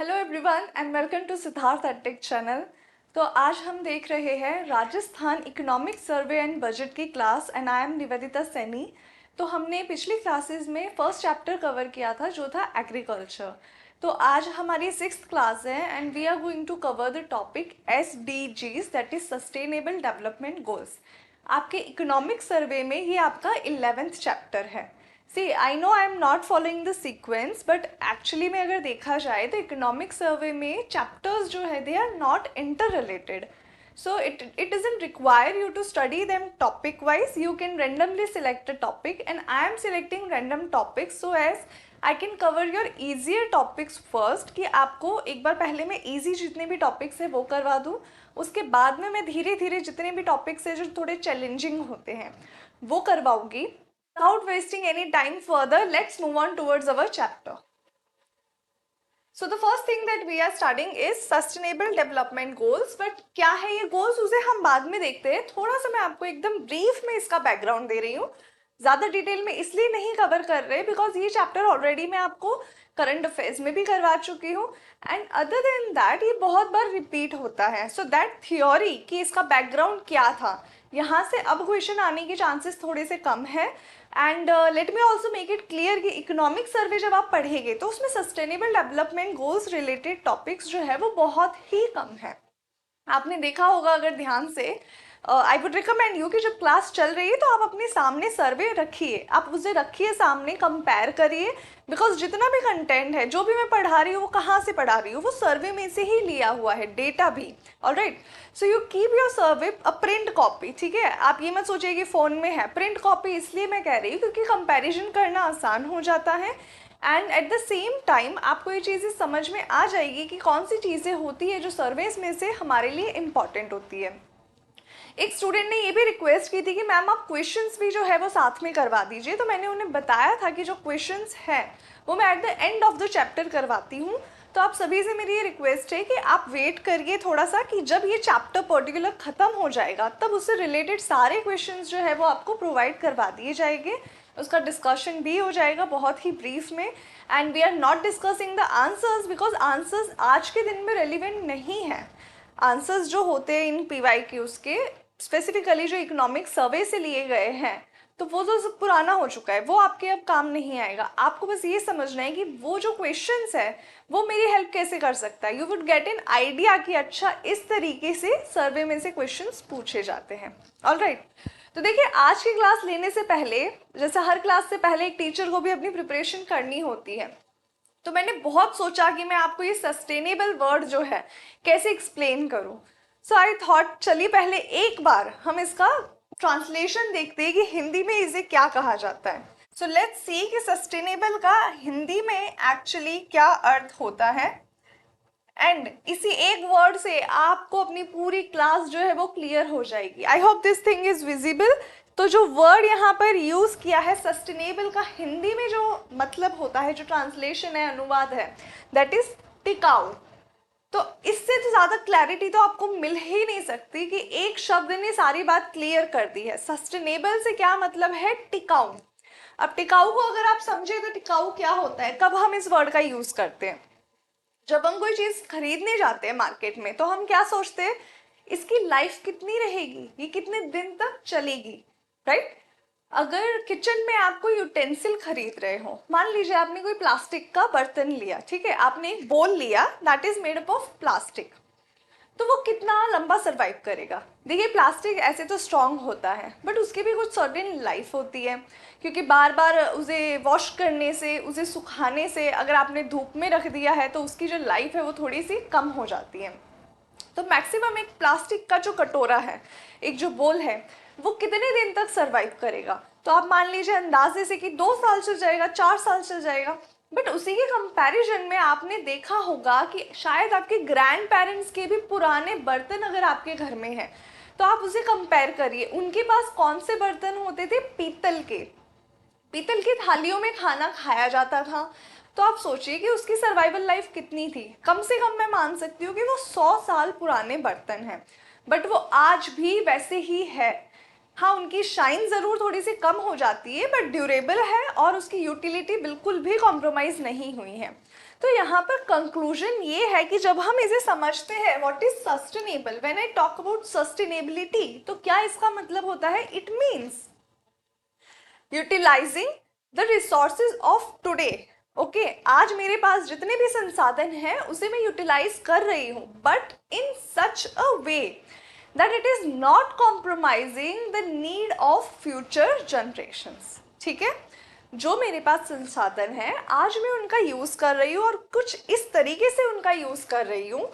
Hello everyone and welcome to Siddharth edtech channel. तो आज हम देख रहे हैं Rajasthan economic survey and budget की class and I am Nivedita Saini. तो हमने पिछली क्लासेस में फर्स्ट चैप्टर कवर किया था जो था एग्रीकल्चर। तो आज हमारी 6th क्लास है and we are going to cover the topic SDGs that is sustainable development goals. आपके इकोनॉमिक सर्वे में ये आपका 11th चैप्टर है। See I know I am not following the sequence but actually में अगर देखा जाए तो इकोनॉमिक सर्वे में चैप्टर्स जो है they are not inter related, so it doesn't require you to study them topic wise. You can randomly select a topic and I am selecting random topics so as I can cover your easier topics first, कि आपको एक बार पहले मैं easy जितने भी topics है वो करवा दूँ, उसके बाद में मैं धीरे धीरे जितने भी topics है जो थोड़े challenging होते हैं वो करवाऊँगी. Without wasting any time further, let's move on towards our chapter. So the first thing that we are studying is sustainable development goals. But क्या है ये goals उसे हम बाद में देखते हैं. थोड़ा सा मैं आपको एकदम brief में इसका background दे रही हूँ. ज़्यादा डिटेल में इसलिए नहीं कवर कर रहे बिकॉज ये चैप्टर ऑलरेडी मैं आपको करंट अफेयर्स में भी करवा चुकी हूँ एंड अदर देन दैट ये बहुत बार रिपीट होता है. सो दैट थियोरी कि इसका बैकग्राउंड क्या था, यहाँ से अब क्वेश्चन आने के चांसेस थोड़े से कम है. And let me also make it clear कि इकोनॉमिक सर्वे जब आप पढ़ेंगे तो उसमें sustainable development goals related topics जो है वो बहुत ही कम है. आपने देखा होगा अगर ध्यान से, आई वुड रिकमेंड यू कि जब क्लास चल रही है तो आप अपने सामने सर्वे रखिए, आप उसे रखिए सामने, कंपेयर करिए बिकॉज जितना भी कंटेंट है जो भी मैं पढ़ा रही हूँ वो कहाँ से पढ़ा रही हूँ वो सर्वे में से ही लिया हुआ है, डेटा भी. Alright, so you keep your survey a print copy. ठीक है, आप ये मत सोचिए कि फ़ोन में है. प्रिंट कॉपी इसलिए मैं कह रही हूँ क्योंकि कंपेरिजन करना आसान हो जाता है and at the same time आपको ये चीज़ें समझ में आ जाएगी कि कौन सी चीज़ें होती है जो सर्वेस में से हमारे लिए इम्पॉर्टेंट होती है. एक स्टूडेंट ने ये भी रिक्वेस्ट की थी कि मैम आप क्वेश्चंस भी जो है वो साथ में करवा दीजिए. तो मैंने उन्हें बताया था कि जो क्वेश्चंस हैं वो मैं at the end of the chapter करवाती हूँ. तो आप सभी से मेरी ये रिक्वेस्ट है कि आप वेट करिए थोड़ा सा कि जब ये चैप्टर पर्टिकुलर ख़त्म हो जाएगा तब उससे रिलेटेड सारे क्वेश्चंस जो है वो आपको प्रोवाइड करवा दिए जाएंगे. उसका डिस्कशन भी हो जाएगा बहुत ही ब्रीफ में and we are not discussing the answers because answers आज के दिन में रेलिवेंट नहीं है. आंसर्स जो होते हैं इन PYQs के स्पेसिफिकली जो इकोनॉमिक सर्वे से लिए गए हैं तो वो तो सब पुराना हो चुका है, वो आपके अब काम नहीं आएगा. आपको बस ये समझना है कि वो जो क्वेश्चंस है वो मेरी हेल्प कैसे कर सकता है. You would get an idea कि अच्छा इस तरीके से सर्वे में से क्वेश्चंस पूछे जाते हैं. ऑलराइट, तो देखिए आज की क्लास लेने से पहले, जैसे हर क्लास से पहले एक टीचर को भी अपनी प्रिपरेशन करनी होती है, तो मैंने बहुत सोचा कि मैं आपको ये सस्टेनेबल वर्ड जो है कैसे एक्सप्लेन करूं. सो आई थॉट चलिए पहले एक बार हम इसका ट्रांसलेशन देखते हैं कि हिंदी में इसे क्या कहा जाता है. सो लेट्स सी कि सस्टेनेबल का हिंदी में एक्चुअली क्या अर्थ होता है एंड इसी एक वर्ड से आपको अपनी पूरी क्लास जो है वो क्लियर हो जाएगी. I hope this thing is visible. तो जो वर्ड यहाँ पर यूज़ किया है सस्टेनेबल का हिंदी में जो मतलब होता है, जो ट्रांसलेशन है, अनुवाद है, दैट इज टिकाऊ. तो इससे तो ज़्यादा क्लैरिटी तो आपको मिल ही नहीं सकती कि एक शब्द ने सारी बात क्लियर कर दी है. सस्टेनेबल से क्या मतलब है? टिकाऊ. अब टिकाऊ को अगर आप समझे तो टिकाऊ क्या होता है, कब हम इस वर्ड का यूज़ करते हैं? जब हम कोई चीज़ खरीदने जाते हैं मार्केट में तो हम क्या सोचते हैं, इसकी लाइफ कितनी रहेगी, ये कितने दिन तक चलेगी. राइट, अगर किचन में आप कोई यूटेंसिल खरीद रहे हो, मान लीजिए आपने कोई प्लास्टिक का बर्तन लिया, ठीक है, आपने एक बोल लिया that is made up of plastic, तो वो कितना लंबा सर्वाइव करेगा? देखिए प्लास्टिक ऐसे तो स्ट्रॉन्ग होता है बट उसकी भी कुछ सर्टेन लाइफ होती है क्योंकि बार बार उसे वॉश करने से, उसे सुखाने से, अगर आपने धूप में रख दिया है तो उसकी जो लाइफ है वो थोड़ी सी कम हो जाती है. तो मैक्सिमम एक प्लास्टिक का जो कटोरा है, एक जो बोल है, वो कितने दिन तक सर्वाइव करेगा? तो आप मान लीजिए अंदाजे से कि 2 साल चल जाएगा, 4 साल चल जाएगा. बट उसी के कंपैरिजन में आपने देखा होगा कि शायद आपके ग्रैंड पेरेंट्स के भी पुराने बर्तन अगर आपके घर में है तो आप उसे कंपेयर करिए. उनके पास कौन से बर्तन होते थे? पीतल के. पीतल की थालियों में खाना खाया जाता था. तो आप सोचिए कि उसकी सर्वाइवल लाइफ कितनी थी. कम से कम मैं मान सकती हूँ कि वो 100 साल पुराने बर्तन हैं बट वो आज भी वैसे ही है. हाँ, उनकी शाइन ज़रूर थोड़ी सी कम हो जाती है बट ड्यूरेबल है और उसकी यूटिलिटी बिल्कुल भी कॉम्प्रोमाइज़ नहीं हुई है। तो यहाँ पर कंक्लूजन ये है कि जब हम इसे समझते हैं what is sustainable, when I talk about sustainability, तो क्या इसका मतलब होता है? It means utilising the resources of today. Okay, आज मेरे पास जितने भी संसाधन हैं उसे मैं यूटिलाइज कर रही हूँ, but in such a way that it is not compromising the need of future generations। ठीक है, जो मेरे पास संसाधन है आज मैं उनका यूज़ कर रही हूँ और कुछ इस तरीके से उनका यूज़ कर रही हूँ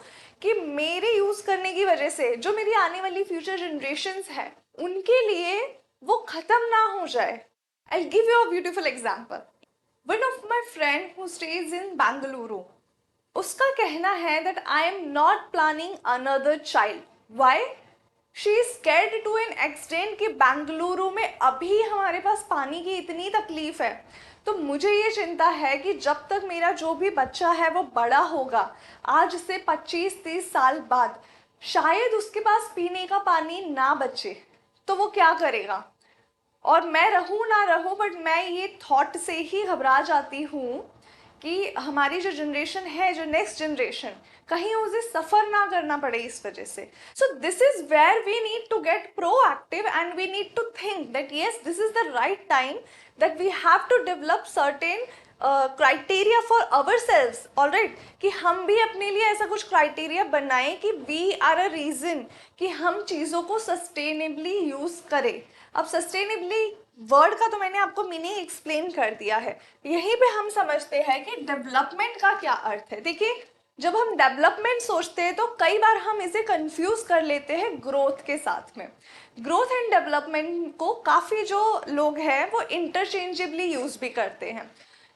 कि मेरे यूज़ करने की वजह से जो मेरी आने वाली फ्यूचर जनरेशन्स है उनके लिए वो ख़त्म ना हो जाए। I give you a beautiful example. One of my friend who stays in Bengaluru, उसका कहना है that I am not planning another child. Why? She is scared to an extent कि बेंगलुरु में अभी हमारे पास पानी की इतनी तकलीफ है, तो मुझे ये चिंता है कि जब तक मेरा जो भी बच्चा है वो बड़ा होगा, आज से 25-30 साल बाद, शायद उसके पास पीने का पानी ना बचे, तो वो क्या करेगा? और मैं रहूं ना रहूं, बट मैं ये थॉट से ही घबरा जाती हूँ कि हमारी जो जनरेशन है, जो नेक्स्ट जनरेशन, कहीं उसे सफ़र ना करना पड़े इस वजह से। So this is where we need to get proactive and we need to think that yes this is the right time that we have to develop certain criteria for ourselves. Alright, कि हम भी अपने लिए ऐसा कुछ criteria बनाएं कि we are a reason कि हम चीज़ों को सस्टेनेबली यूज़ करें। अब सस्टेनेबली वर्ड का तो मैंने आपको मीनिंग एक्सप्लेन कर दिया है। यहीं पे हम समझते हैं कि डेवलपमेंट का क्या अर्थ है। देखिए, जब हम डेवलपमेंट सोचते हैं तो कई बार हम इसे कंफ्यूज कर लेते हैं ग्रोथ के साथ में। ग्रोथ एंड डेवलपमेंट को काफ़ी जो लोग हैं वो इंटरचेंजेबली यूज़ भी करते हैं,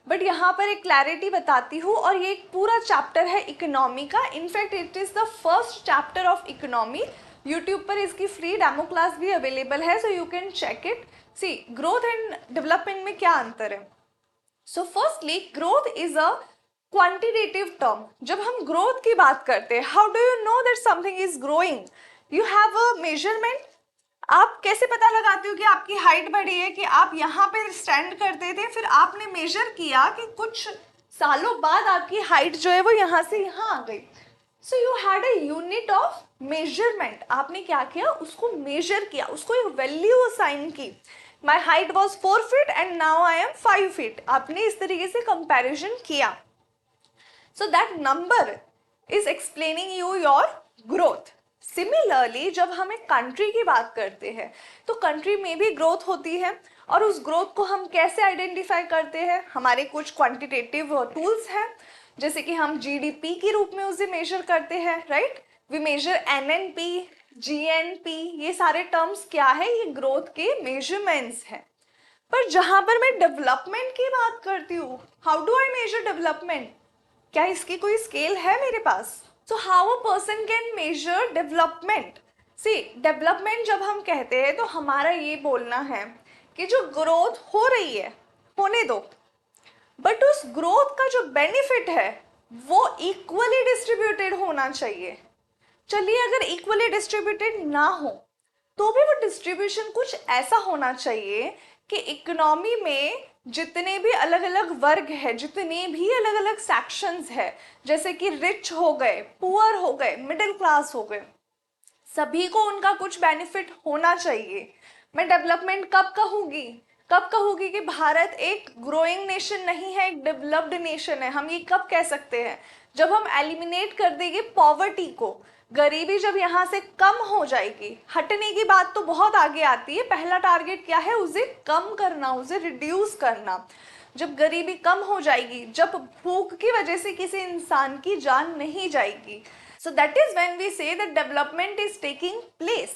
बट यहाँ पर एक क्लैरिटी बताती हूँ। और ये एक पूरा चैप्टर है इकोनॉमी का। In fact it is the first chapter of economy. YouTube पर इसकी फ्री डेमो क्लास भी अवेलेबल है, so you can check it. See, growth and development में क्या अंतर है? So firstly, growth is a quantitative term. जब हम ग्रोथ की बात करते हैं, how do you know that something is growing? You have a measurement. आप कैसे पता लगाते हो कि आपकी हाइट बढ़ी है? कि आप यहाँ पे स्टैंड करते थे, फिर आपने मेजर किया कि कुछ सालों बाद आपकी हाइट जो है वो यहाँ से यहाँ आ गई। So you had a unit of measurement. आपने क्या किया? उसको मेजर किया, उसको एक वैल्यू असाइन की। My height was 4 feet and now I am 5 feet. आपने इस तरीके से कंपेरिजन किया। So that number is explaining you your growth. Similarly, जब हम एक कंट्री की बात करते हैं तो कंट्री में भी ग्रोथ होती है, और उस ग्रोथ को हम कैसे आइडेंटिफाई करते हैं? हमारे कुछ क्वांटिटेटिव टूल्स हैं, जैसे कि हम जीडीपी के रूप में उसे मेजर करते हैं, right? We measure NNP, GNP, ये सारे टर्म्स क्या है? ये ग्रोथ के मेजरमेंट्स हैं। पर जहां पर मैं डेवलपमेंट की बात करती हूँ, how do I measure development? क्या इसकी कोई स्केल है मेरे पास? So how a person can measure development? See, development जब हम कहते हैं तो हमारा ये बोलना है कि जो ग्रोथ हो रही है होने दो, बट उस ग्रोथ का जो बेनिफिट है वो इक्वली डिस्ट्रीब्यूटेड होना चाहिए। चलिए, अगर इक्वली डिस्ट्रीब्यूटेड ना हो तो भी वो डिस्ट्रीब्यूशन कुछ ऐसा होना चाहिए कि इकोनॉमी में जितने भी अलग अलग वर्ग है, जितने भी अलग अलग सेक्शंस है, जैसे कि रिच हो गए, पुअर हो गए, मिडिल क्लास हो गए, सभी को उनका कुछ बेनिफिट होना चाहिए। मैं डेवलपमेंट कब कहूँगी? कब कहूँगी कि भारत एक ग्रोइंग नेशन नहीं है, एक डेवलप्ड नेशन है? हम ये कब कह सकते हैं? जब हम एलिमिनेट कर देंगे पॉवर्टी को, गरीबी जब यहाँ से कम हो जाएगी। हटने की बात तो बहुत आगे आती है, पहला टारगेट क्या है? उसे कम करना, उसे रिड्यूस करना। जब गरीबी कम हो जाएगी, जब भूख की वजह से किसी इंसान की जान नहीं जाएगी, so that is when we say that development is taking place.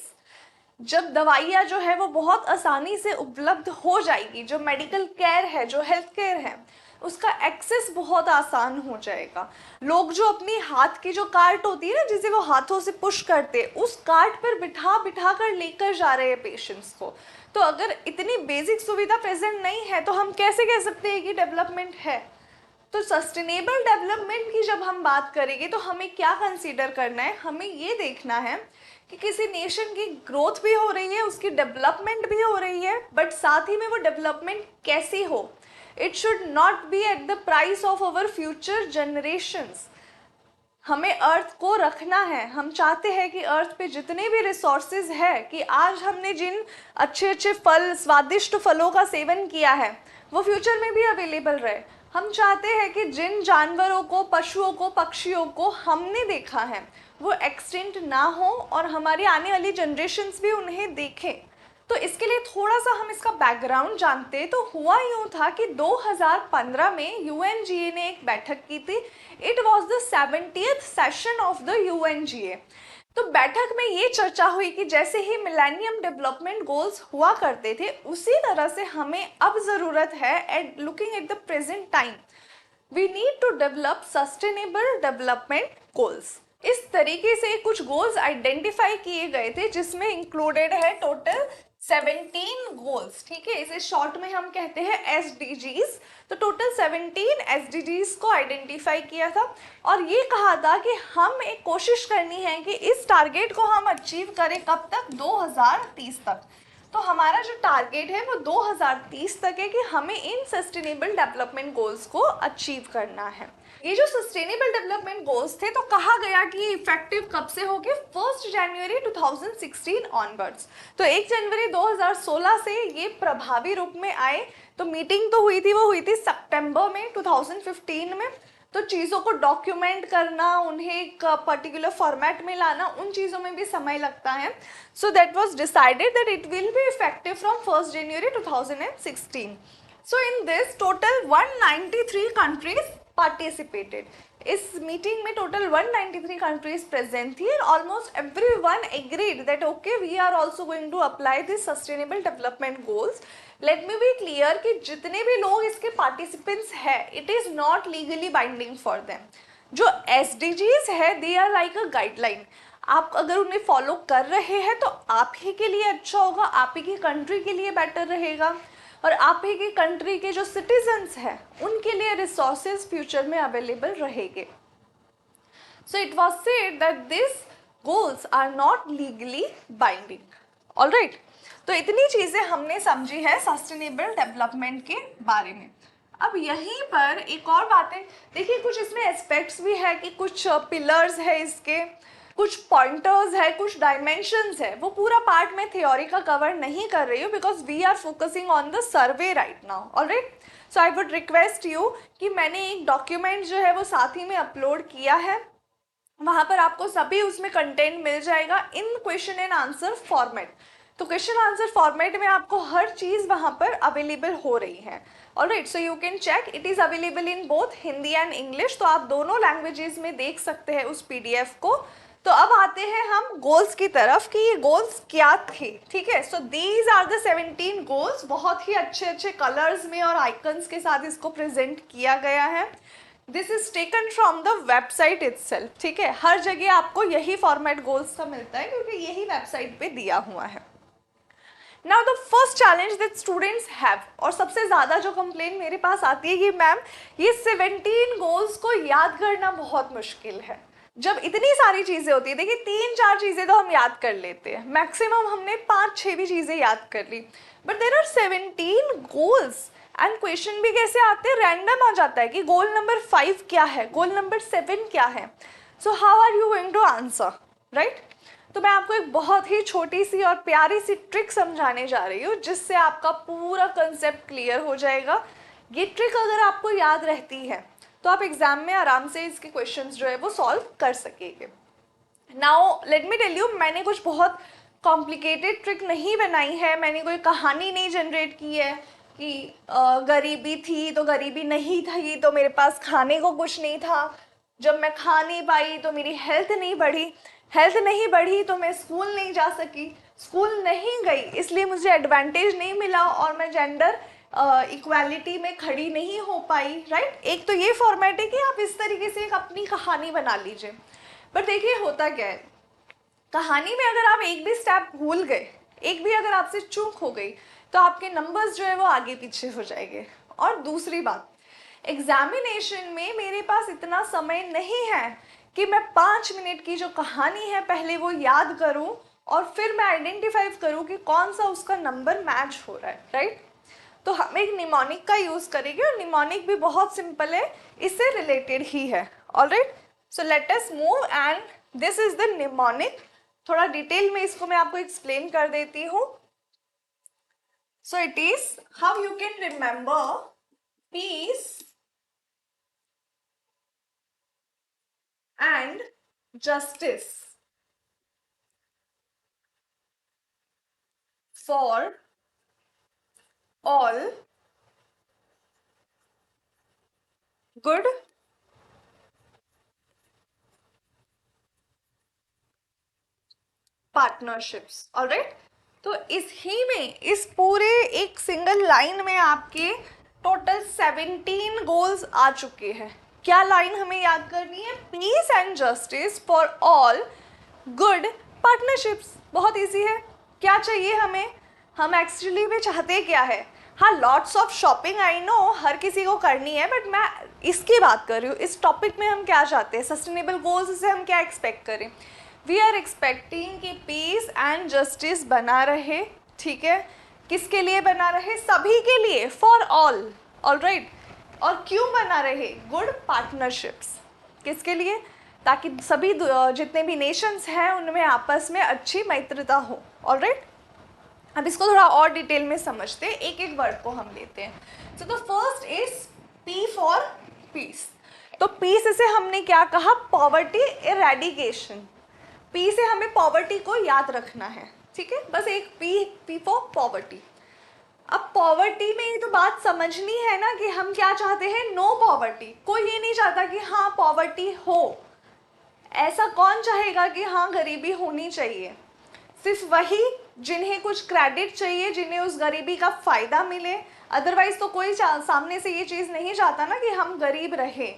जब दवाइयाँ जो है वो बहुत आसानी से उपलब्ध हो जाएगी, जो मेडिकल केयर है, जो हेल्थ केयर है, उसका एक्सेस बहुत आसान हो जाएगा। लोग जो अपनी हाथ की जो कार्ट होती है ना, जिसे वो हाथों से पुश करते, उस कार्ट पर बिठा बिठा कर लेकर जा रहे हैं पेशेंट्स को। तो अगर इतनी बेसिक सुविधा प्रेजेंट नहीं है तो हम कैसे कह सकते हैं कि डेवलपमेंट है? तो सस्टेनेबल डेवलपमेंट की जब हम बात करेंगे तो हमें क्या कंसीडर करना है, हमें ये देखना है कि किसी नेशन की ग्रोथ भी हो रही है, उसकी डेवलपमेंट भी हो रही है, बट साथ ही में वो डेवलपमेंट कैसी हो। It should not be at the price of our future generations. हमें अर्थ को रखना है, हम चाहते हैं कि अर्थ पे जितने भी रिसोर्सेज है, कि आज हमने जिन अच्छे अच्छे फल, स्वादिष्ट फलों का सेवन किया है, वो फ्यूचर में भी अवेलेबल रहे। हम चाहते हैं कि जिन जानवरों को, पशुओं को, पक्षियों को हमने देखा है वो एक्सटिंक्ट ना हो और हमारी आने वाली जनरेशन्स भी उन्हें देखें। तो इसके लिए थोड़ा सा हम इसका बैकग्राउंड जानते। तो हुआ यूँ था कि 2015 में यूएनजीए ने एक बैठक की थी। It was the 70th session of the UNGA. तो बैठक में ये चर्चा हुई कि जैसे ही मिलेनियम डेवलपमेंट गोल्स हुआ करते थे, उसी तरह से हमें अब ज़रूरत है, at looking at the present time, we need to develop sustainable development goals. इस तरीके से कुछ गोल्स आइडेंटिफाई किए गए थे, जिसमें इंक्लूडेड है टोटल 17 गोल्स। ठीक है, इसे शॉर्ट में हम कहते हैं एसडीजीज। तो टोटल 17 एसडीजीज को आइडेंटिफाई किया था और ये कहा था कि हम एक कोशिश करनी है कि इस टारगेट को हम अचीव करें कब तक, 2030 तक। तो हमारा जो टारगेट है वो 2030 तक है कि हमें इन सस्टेनेबल डेवलपमेंट गोल्स को अचीव करना है। ये जो सस्टेनेबल डेवलपमेंट गोल्स थे, तो कहा गया कि इफेक्टिव कब से होंगे, 1 जनवरी 2016 ऑनवर्ड्स। तो 1 जनवरी 2016 से ये प्रभावी रूप में आए। तो मीटिंग तो हुई थी, वो हुई थी सितंबर में 2015 में। तो चीज़ों को डॉक्यूमेंट करना, उन्हें एक पर्टिकुलर फॉर्मेट में लाना, उन चीज़ों में भी समय लगता है। So that was decided that it will be effective from 1 January 2016। So in this total 193 countries participated. इस मीटिंग में टोटल 193 कंट्रीज प्रेजेंट थी and almost everyone agreed that okay, we are also going to apply this sustainable development goals. Let me be clear कि जितने भी लोग इसके participants हैं, it is not legally binding for them. जो SDGs है, they are like a guideline. आप अगर उन्हें फॉलो कर रहे हैं तो आप ही के लिए अच्छा होगा, आप ही की कंट्री के लिए बेटर रहेगा और आप ही की कंट्री के जो सिटीजन्स हैं उनके लिए रिसोर्सेज फ्यूचर में अवेलेबल रहेंगे। So it was said that this goals are not legally binding. Alright, तो इतनी चीज़ें हमने समझी है सस्टेनेबल डेवलपमेंट के बारे में। अब यहीं पर एक और बातें देखिए, कुछ इसमें एस्पेक्ट्स भी है कि कुछ पिलर्स है इसके, कुछ पॉइंटर्स है, कुछ डायमेंशंस है। वो पूरा पार्ट में थ्योरी का कवर नहीं कर रही हूँ because we are focusing on the survey right now. Alright, so I would request you कि मैंने एक डॉक्यूमेंट जो है वो साथ ही में अपलोड किया है, वहाँ पर आपको सभी उसमें कंटेंट मिल जाएगा इन क्वेश्चन एंड आंसर फॉर्मेट। तो क्वेश्चन आंसर फॉर्मेट में आपको हर चीज़ वहाँ पर अवेलेबल हो रही है। Alright, so you can check, it is available in both Hindi and English. तो आप दोनों लैंग्वेजेस में देख सकते हैं उस पीडीएफ को। तो अब आते हैं हम गोल्स की तरफ कि ये गोल्स क्या थे। ठीक है, so these are the 17 goals. बहुत ही अच्छे अच्छे कलर्स में और आइकन्स के साथ इसको प्रेजेंट किया गया है। This is taken from the website itself. ठीक है, हर जगह आपको यही फॉर्मेट गोल्स का मिलता है क्योंकि यही वेबसाइट पे दिया हुआ है। Now the first challenge that students have, और सबसे ज़्यादा जो कंप्लेन मेरे पास आती है कि मैम ये 17 गोल्स को याद करना बहुत मुश्किल है। जब इतनी सारी चीज़ें होती है, देखिए 3-4 चीज़ें तो हम याद कर लेते हैं, मैक्सिमम हमने 5-6 भी चीज़ें याद कर ली, but there are 17 goals and question भी कैसे आते हैं, रैंडम आ जाता है कि गोल नंबर 5 क्या है, गोल नंबर 7 क्या है। So how are you going to answer, right. तो मैं आपको एक बहुत ही छोटी सी और प्यारी सी ट्रिक समझाने जा रही हूँ जिससे आपका पूरा कंसेप्ट क्लियर हो जाएगा। ये ट्रिक अगर आपको याद रहती है तो आप एग्जाम में आराम से इसके क्वेश्चंस जो है वो सॉल्व कर सकेंगे। Now let me tell you, मैंने कुछ बहुत कॉम्प्लिकेटेड ट्रिक नहीं बनाई है, मैंने कोई कहानी नहीं जनरेट की है कि गरीबी थी तो गरीबी नहीं थी तो मेरे पास खाने को कुछ नहीं था, जब मैं खा नहीं पाई तो मेरी हेल्थ नहीं बढ़ी, हेल्थ नहीं बढ़ी तो मैं स्कूल नहीं जा सकी, स्कूल नहीं गई इसलिए मुझे एडवांटेज नहीं मिला और मैं जेंडर इक्वालिटी में खड़ी नहीं हो पाई, राइट। एक तो ये फॉर्मेट है कि आप इस तरीके से एक अपनी कहानी बना लीजिए। पर देखिए होता क्या है, कहानी में अगर आप एक भी स्टेप भूल गए, एक भी अगर आपसे चूक हो गई तो आपके नंबर्स जो है वो आगे पीछे हो जाएंगे। और दूसरी बात, एग्जामिनेशन में मेरे पास इतना समय नहीं है कि मैं 5 मिनट की जो कहानी है पहले वो याद करूं और फिर मैं आइडेंटिफाई करूं कि कौन सा उसका नंबर मैच हो रहा है, राइट। तो हम एक निमोनिक का यूज करेंगे और निमोनिक भी बहुत सिंपल है, इससे रिलेटेड ही है। Alright, so let us move and this is the mnemonic. थोड़ा डिटेल में इसको मैं आपको एक्सप्लेन कर देती हूँ। So it is how you can remember peace and justice for all good partnerships. Alright, तो इस ही में इस पूरे एक सिंगल लाइन में आपके टोटल 17 गोल्स आ चुके हैं। क्या लाइन हमें याद करनी है? Peace and justice for all good partnerships. बहुत इजी है। क्या चाहिए हमें? हम एक्चुअली में चाहते क्या है? हाँ, lots of shopping I know हर किसी को करनी है, बट मैं इसकी बात कर रही हूँ। इस टॉपिक में हम क्या चाहते हैं? सस्टेनेबल गोल्स से हम क्या एक्सपेक्ट करें? वी आर एक्सपेक्टिंग कि पीस एंड जस्टिस बना रहे। ठीक है, किसके लिए बना रहे? सभी के लिए, फॉर ऑल। ऑलराइट, और क्यों बना रहे? Good partnerships. किसके लिए? ताकि सभी जितने भी नेशंस हैं उनमें आपस में अच्छी मैत्रिता हो। ऑलराइट, अब इसको थोड़ा और डिटेल में समझते हैं, एक एक वर्ड को हम लेते हैं। So the first is P for piece. तो पी से हमने क्या कहा? Poverty eradication. पी से हमें पॉवर्टी को याद रखना है, ठीक है, बस एक पी फॉर पॉवर्टी। अब पॉवर्टी में ये तो बात समझनी है ना कि हम क्या चाहते हैं? No poverty. कोई ये नहीं चाहता कि हाँ पॉवर्टी हो। ऐसा कौन चाहेगा कि हाँ गरीबी होनी चाहिए? सिर्फ वही जिन्हें कुछ क्रेडिट चाहिए, जिन्हें उस गरीबी का फायदा मिले। अदरवाइज तो कोई सामने से ये चीज़ नहीं चाहता ना कि हम गरीब रहे।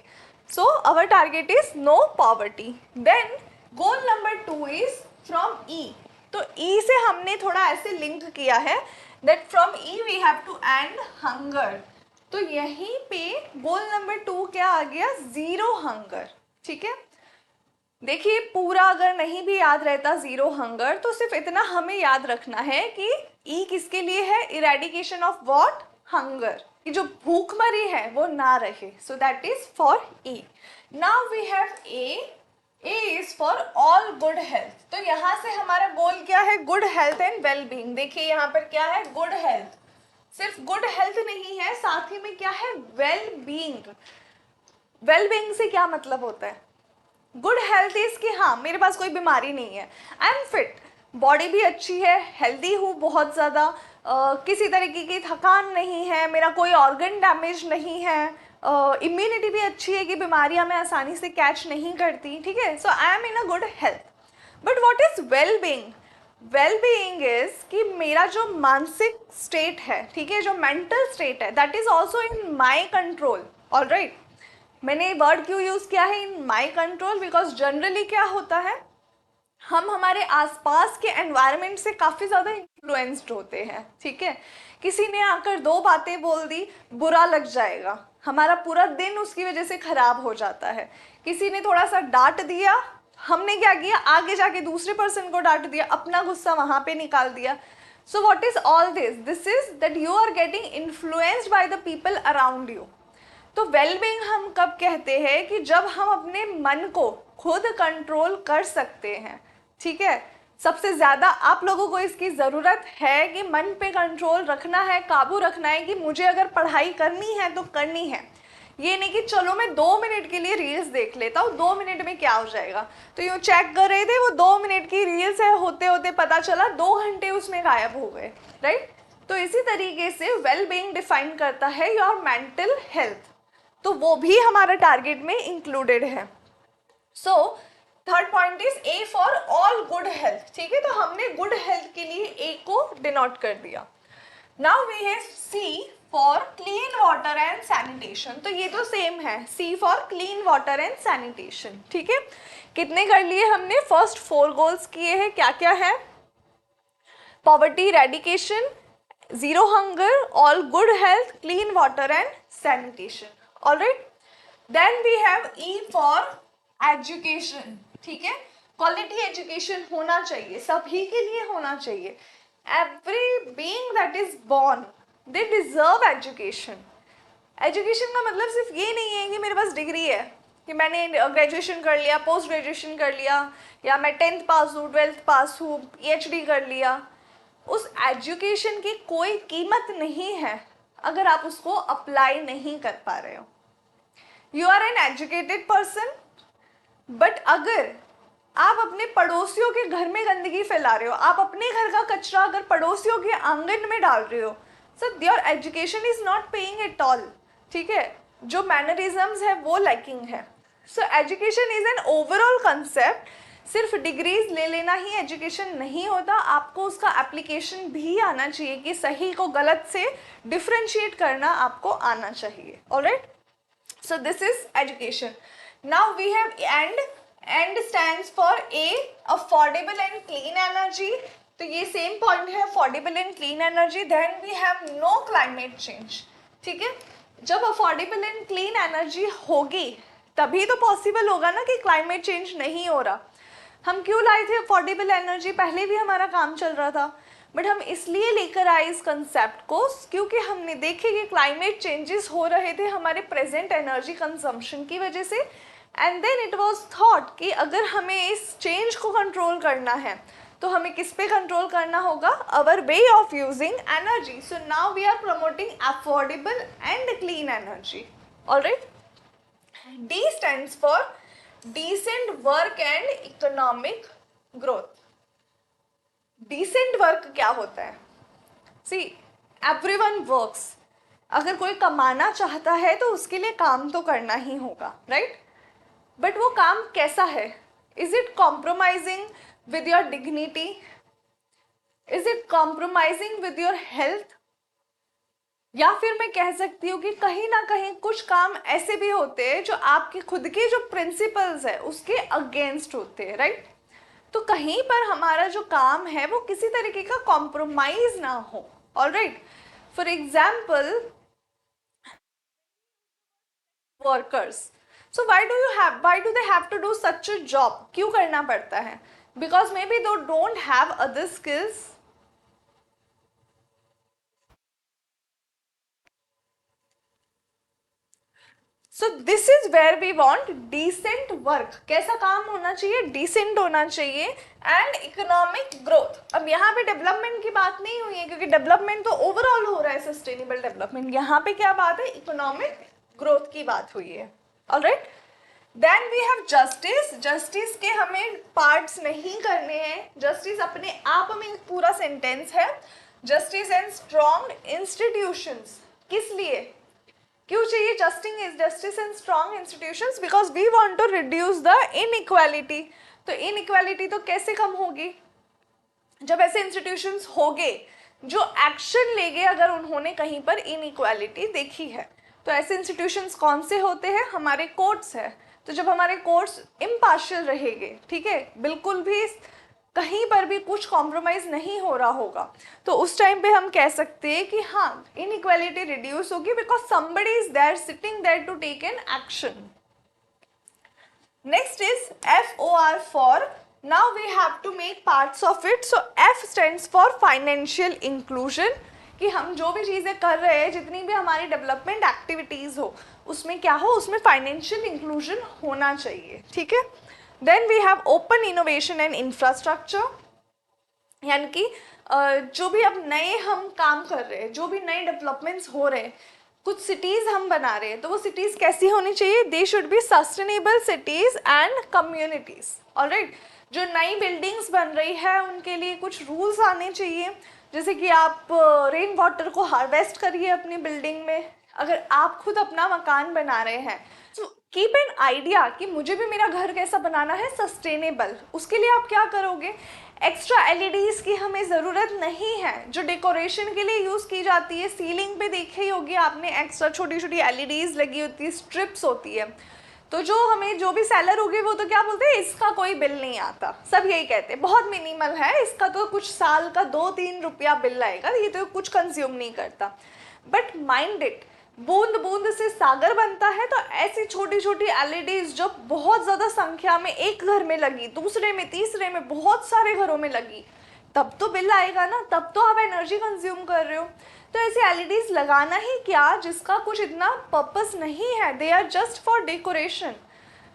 So our target is no poverty. Then goal number 2 is from E. तो ई से हमने थोड़ा ऐसे लिंक किया है that from E we have to end hunger. तो यहीं पे गोल नंबर 2 क्या आ गया? Zero hunger. ठीक है, देखिए पूरा अगर नहीं भी याद रहता जीरो हंगर, तो सिर्फ इतना हमें याद रखना है कि ई किसके लिए है? Eradication of what? हंगर। कि जो भूखमरी है वो ना रहे। So that is for E. Now we have A. A is for all good health. तो यहाँ से हमारा गोल क्या है? Good health and well being. देखिए यहाँ पर क्या है? Good health. सिर्फ गुड हेल्थ नहीं है, साथ ही में क्या है? Well being. वेल बीइंग से क्या मतलब होता है? गुड हेल्थ इज कि हाँ मेरे पास कोई बीमारी नहीं है, आई एम फिट, बॉडी भी अच्छी है, हेल्दी हूँ बहुत ज़्यादा, किसी तरीके की थकान नहीं है, मेरा कोई ऑर्गन डैमेज नहीं है, इम्यूनिटी भी अच्छी है कि बीमारियाँ मैं आसानी से कैच नहीं करती। ठीक है, so I am in a good health. But what is well being? Well being is कि मेरा जो मानसिक स्टेट है, ठीक है, जो मेंटल स्टेट है, that is also in my control. Alright, मैंने वर्ड क्यों यूज किया है in my control? Because generally क्या होता है, हम हमारे आसपास के एनवायरनमेंट से काफ़ी ज़्यादा इन्फ्लुएंस्ड होते हैं। ठीक है, किसी ने आकर 2 बातें बोल दी, बुरा लग जाएगा, हमारा पूरा दिन उसकी वजह से खराब हो जाता है। किसी ने थोड़ा सा डांट दिया, हमने क्या किया? आगे जाके दूसरे पर्सन को डांट दिया, अपना गुस्सा वहां पे निकाल दिया। So what is all this? This is that you are getting influenced by the people around you. तो वेलबींग हम कब कहते हैं? कि जब हम अपने मन को खुद कंट्रोल कर सकते हैं। ठीक है, सबसे ज़्यादा आप लोगों को इसकी ज़रूरत है कि मन पे कंट्रोल रखना है, काबू रखना है कि मुझे अगर पढ़ाई करनी है तो करनी है। ये नहीं कि चलो मैं 2 मिनट के लिए रील्स देख लेता हूँ, 2 मिनट में क्या हो जाएगा। तो यूँ चेक कर रहे थे, वो 2 मिनट की रील्स है, होते होते पता चला 2 घंटे उसमें गायब हो गए। राइट, तो इसी तरीके से वेल बीइंग डिफाइन करता है योर मेंटल हेल्थ। तो वो भी हमारा टारगेट में इंक्लूडेड है। So third point is A for all good health. ठीक है, तो हमने गुड हेल्थ के लिए ए को डिनोट कर दिया। Now we have C for clean water and sanitation. तो ये तो सेम है, C for clean water and sanitation. ठीक है, कितने कर लिए हमने? फर्स्ट 4 गोल्स किए हैं। क्या क्या है? Poverty eradication, zero hunger, all good health, clean water and sanitation. Alright. Then we have E for education, ठीक है। क्वालिटी एजुकेशन होना चाहिए, सभी के लिए होना चाहिए। Every being that is born they deserve education. Education का मतलब सिर्फ ये नहीं है कि मेरे पास डिग्री है, कि मैंने ग्रेजुएशन कर लिया, पोस्ट ग्रेजुएशन कर लिया, या मैं 10th पास हूँ, 12th पास हूँ, PhD कर लिया। उस एजुकेशन की कोई कीमत नहीं है अगर आप उसको अप्लाई नहीं कर पा रहे हो। You are an educated person, but अगर आप अपने पड़ोसियों के घर में गंदगी फैला रहे हो, आप अपने घर का कचरा अगर पड़ोसियों के आंगन में डाल रहे हो, so your education is not paying at all, ठीक है। जो मैनरिज्म्स है वो लैकिंग है। So education is an overall concept. सिर्फ डिग्रीज ले लेना ही एजुकेशन नहीं होता, आपको उसका एप्लीकेशन भी आना चाहिए कि सही को गलत से डिफ्रेंशिएट करना आपको आना चाहिए। Alright, so this is education. Now we have and stands for A, affordable and clean energy. तो ये सेम पॉइंट है, affordable and clean energy. Then we have no climate change, ठीक है। जब अफोर्डेबल एंड क्लीन एनर्जी होगी तभी तो possible होगा ना कि क्लाइमेट चेंज नहीं हो रहा। हम क्यों लाए थे अफोर्डेबल एनर्जी? पहले भी हमारा काम चल रहा था, बट हम इसलिए लेकर आए इस कंसेप्ट को क्योंकि हमने देखे कि क्लाइमेट चेंजेस हो रहे थे हमारे प्रेजेंट एनर्जी कंजम्पशन की वजह से। And then it was thought कि अगर हमें इस चेंज को कंट्रोल करना है तो हमें किस पे कंट्रोल करना होगा? Our way of using energy. So now we are promoting affordable and clean energy. Alright, D stands for decent work and economic growth. Decent work क्या होता है? See, everyone works. अगर कोई कमाना चाहता है तो उसके लिए काम तो करना ही होगा, राइट? बट वो काम कैसा है? Is it compromising with your dignity? Is it compromising with your health? या फिर मैं कह सकती हूँ कि कहीं ना कहीं कुछ काम ऐसे भी होते हैं जो आपके खुद के जो प्रिंसिपल्स है उसके अगेंस्ट होते हैं, राइट? तो कहीं पर हमारा जो काम है वो किसी तरीके का कॉम्प्रोमाइज ना हो। Alright, for example workers, so why do they have to do such a job? क्यों करना पड़ता है? Because maybe they don't have other skills. So this is where we want decent work. कैसा काम होना चाहिए? डिसेंट होना चाहिए। And economic growth. अब यहाँ पे डेवलपमेंट की बात नहीं हुई है क्योंकि डेवलपमेंट तो ओवरऑल हो रहा है, सस्टेनेबल डेवलपमेंट। यहाँ पे क्या बात है? इकोनॉमिक ग्रोथ की बात हुई है। Alright, then we have justice. Justice के हमें पार्ट्स नहीं करने हैं, जस्टिस अपने आप में पूरा सेंटेंस है। Justice and strong institutions. किस लिए क्यों चाहिए justice and strong institutions? Because we want to reduce the inequality. तो इनइक्वालिटी तो कैसे कम होगी? जब ऐसे इंस्टीट्यूशंस होंगे जो एक्शन लेंगे अगर उन्होंने कहीं पर इनइक्वालिटी देखी है। तो ऐसे इंस्टीट्यूशंस कौन से होते हैं? हमारे कोर्ट्स है। तो जब हमारे कोर्ट्स इम्पार्शियल रहेंगे, ठीक है, बिल्कुल भी कहीं पर भी कुछ कॉम्प्रोमाइज नहीं हो रहा होगा, तो उस टाइम पे हम कह सकते हैं कि हाँ, इनइक्वालिटी रिड्यूस होगी because somebody is there sitting there to take an action. Next is FOR for, now we have to make parts of it. So F stands for financial inclusion, कि हम जो भी चीज़ें कर रहे हैं, जितनी भी हमारी डेवलपमेंट एक्टिविटीज़ हो उसमें क्या हो? उसमें फाइनेंशियल इंक्लूजन होना चाहिए, ठीक है। Then we have open innovation and infrastructure, यानी कि जो भी अब नए हम काम कर रहे हैं, जो भी नए डेवलपमेंट्स हो रहे हैं, कुछ सिटीज़ हम बना रहे हैं, तो वो सिटीज़ कैसी होनी चाहिए? They should be sustainable cities and communities. Alright, जो नई बिल्डिंग्स बन रही है उनके लिए कुछ रूल्स आने चाहिए, जैसे कि आप रेन वाटर को हार्वेस्ट करिए अपनी बिल्डिंग में। अगर आप खुद अपना मकान बना रहे हैं तो कीप एन आइडिया कि मुझे भी मेरा घर कैसा बनाना है सस्टेनेबल। उसके लिए आप क्या करोगे? एक्स्ट्रा LEDs की हमें ज़रूरत नहीं है, जो डेकोरेशन के लिए यूज़ की जाती है। सीलिंग पे देखी ही होगी आपने, एक्स्ट्रा छोटी छोटी LEDs लगी होती है, स्ट्रिप्स होती है। तो जो हमें जो भी सेलर होगे वो तो क्या बोलते हैं? इसका कोई बिल नहीं आता। सब यही कहते हैं बहुत मिनिमल है, इसका तो कुछ साल का 2-3 रुपया बिल आएगा, ये तो कुछ कंज्यूम नहीं करता। बट माइंड इट, बूंद बूंद से सागर बनता है, तो ऐसी छोटी छोटी एलईडीज जो बहुत ज़्यादा संख्या में एक घर में लगी, दूसरे में, तीसरे में, बहुत सारे घरों में लगी, तब तो बिल आएगा ना, तब तो आप एनर्जी कंज्यूम कर रहे हो। तो ऐसी एलईडीज लगाना ही क्या जिसका कुछ इतना पर्पस नहीं है, they are just for decoration.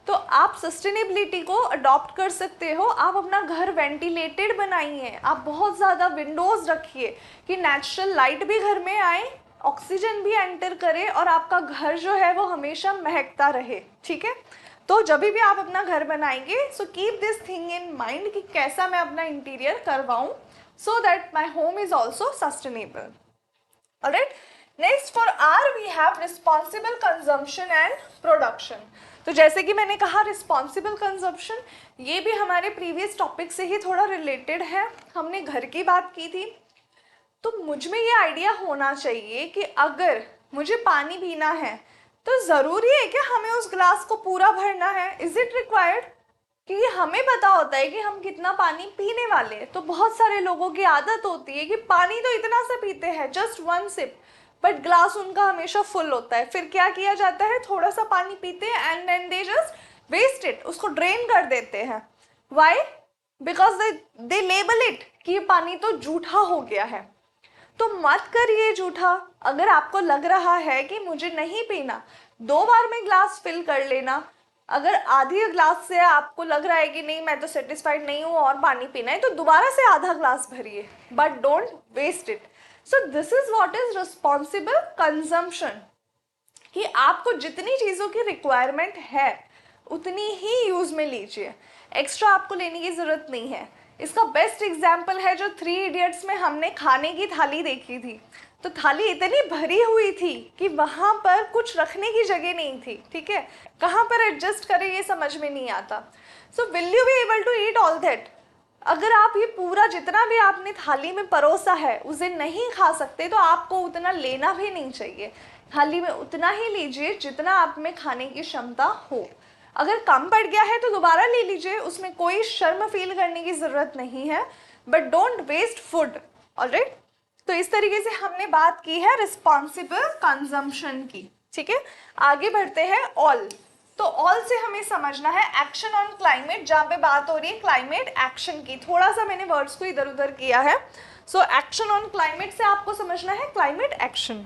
तो आप सस्टेनेबिलिटी को अडॉप्ट कर सकते हो, आप अपना घर वेंटिलेटेड बनाइए, आप बहुत ज़्यादा विंडोज़ रखिए कि नेचुरल लाइट भी घर में आए, ऑक्सीजन भी एंटर करे और आपका घर जो है वो हमेशा महकता रहे, ठीक है। तो जब भी आप अपना घर बनाएंगे, so keep this thing in mind कि कैसा मैं अपना इंटीरियर करवाऊं, so that my home is also sustainable. Alright, next for are we have responsible consumption and production. तो जैसे कि मैंने कहा रिस्पॉन्सिबल कंजम्पशन, ये भी हमारे प्रीवियस टॉपिक से ही थोड़ा रिलेटेड है, हमने घर की बात की थी। तो मुझ में ये आइडिया होना चाहिए कि अगर मुझे पानी पीना है तो ज़रूरी है कि हमें उस ग्लास को पूरा भरना है, इज इट रिक्वायर्ड? कि हमें पता होता है कि हम कितना पानी पीने वाले हैं। तो बहुत सारे लोगों की आदत होती है कि पानी तो इतना सा पीते हैं, जस्ट 1 सिप, बट ग्लास उनका हमेशा फुल होता है। फिर क्या किया जाता है, थोड़ा सा पानी पीते हैं and then they just waste it, उसको ड्रेन कर देते हैं। Why? Because they label it कि ये पानी तो जूठा हो गया है। तो मत करिए जूठा। अगर आपको लग रहा है कि मुझे नहीं पीना, 2 बार में ग्लास फिल कर लेना। अगर आधी ग्लास से आपको लग रहा है कि नहीं मैं तो सेटिस्फाइड नहीं हूँ और पानी पीना है, तो दोबारा से आधा ग्लास भरिए, but don't waste it. So this is what is responsible consumption, कि आपको जितनी चीज़ों की रिक्वायरमेंट है उतनी ही यूज़ में लीजिए, एक्स्ट्रा आपको लेने की ज़रूरत नहीं है। इसका बेस्ट एग्जाम्पल है जो 3 इडियट्स में हमने खाने की थाली देखी थी। तो थाली इतनी भरी हुई थी कि वहाँ पर कुछ रखने की जगह नहीं थी, ठीक है, कहाँ पर एडजस्ट करें ये समझ में नहीं आता। So will you be able to eat all that? अगर आप ये पूरा जितना भी आपने थाली में परोसा है उसे नहीं खा सकते, तो आपको उतना लेना भी नहीं चाहिए। थाली में उतना ही लीजिए जितना आप में खाने की क्षमता हो। अगर कम पड़ गया है तो दोबारा ले लीजिए, उसमें कोई शर्म फील करने की ज़रूरत नहीं है, but don't waste food. Alright, तो इस तरीके से हमने बात की है रिस्पॉन्सिबल कंजम्पशन की, ठीक है। आगे बढ़ते हैं ऑल। तो ऑल से हमें समझना है एक्शन ऑन क्लाइमेट, जहाँ पे बात हो रही है क्लाइमेट एक्शन की। थोड़ा सा मैंने वर्ड्स को इधर उधर किया है। सो एक्शन ऑन क्लाइमेट से आपको समझना है climate action.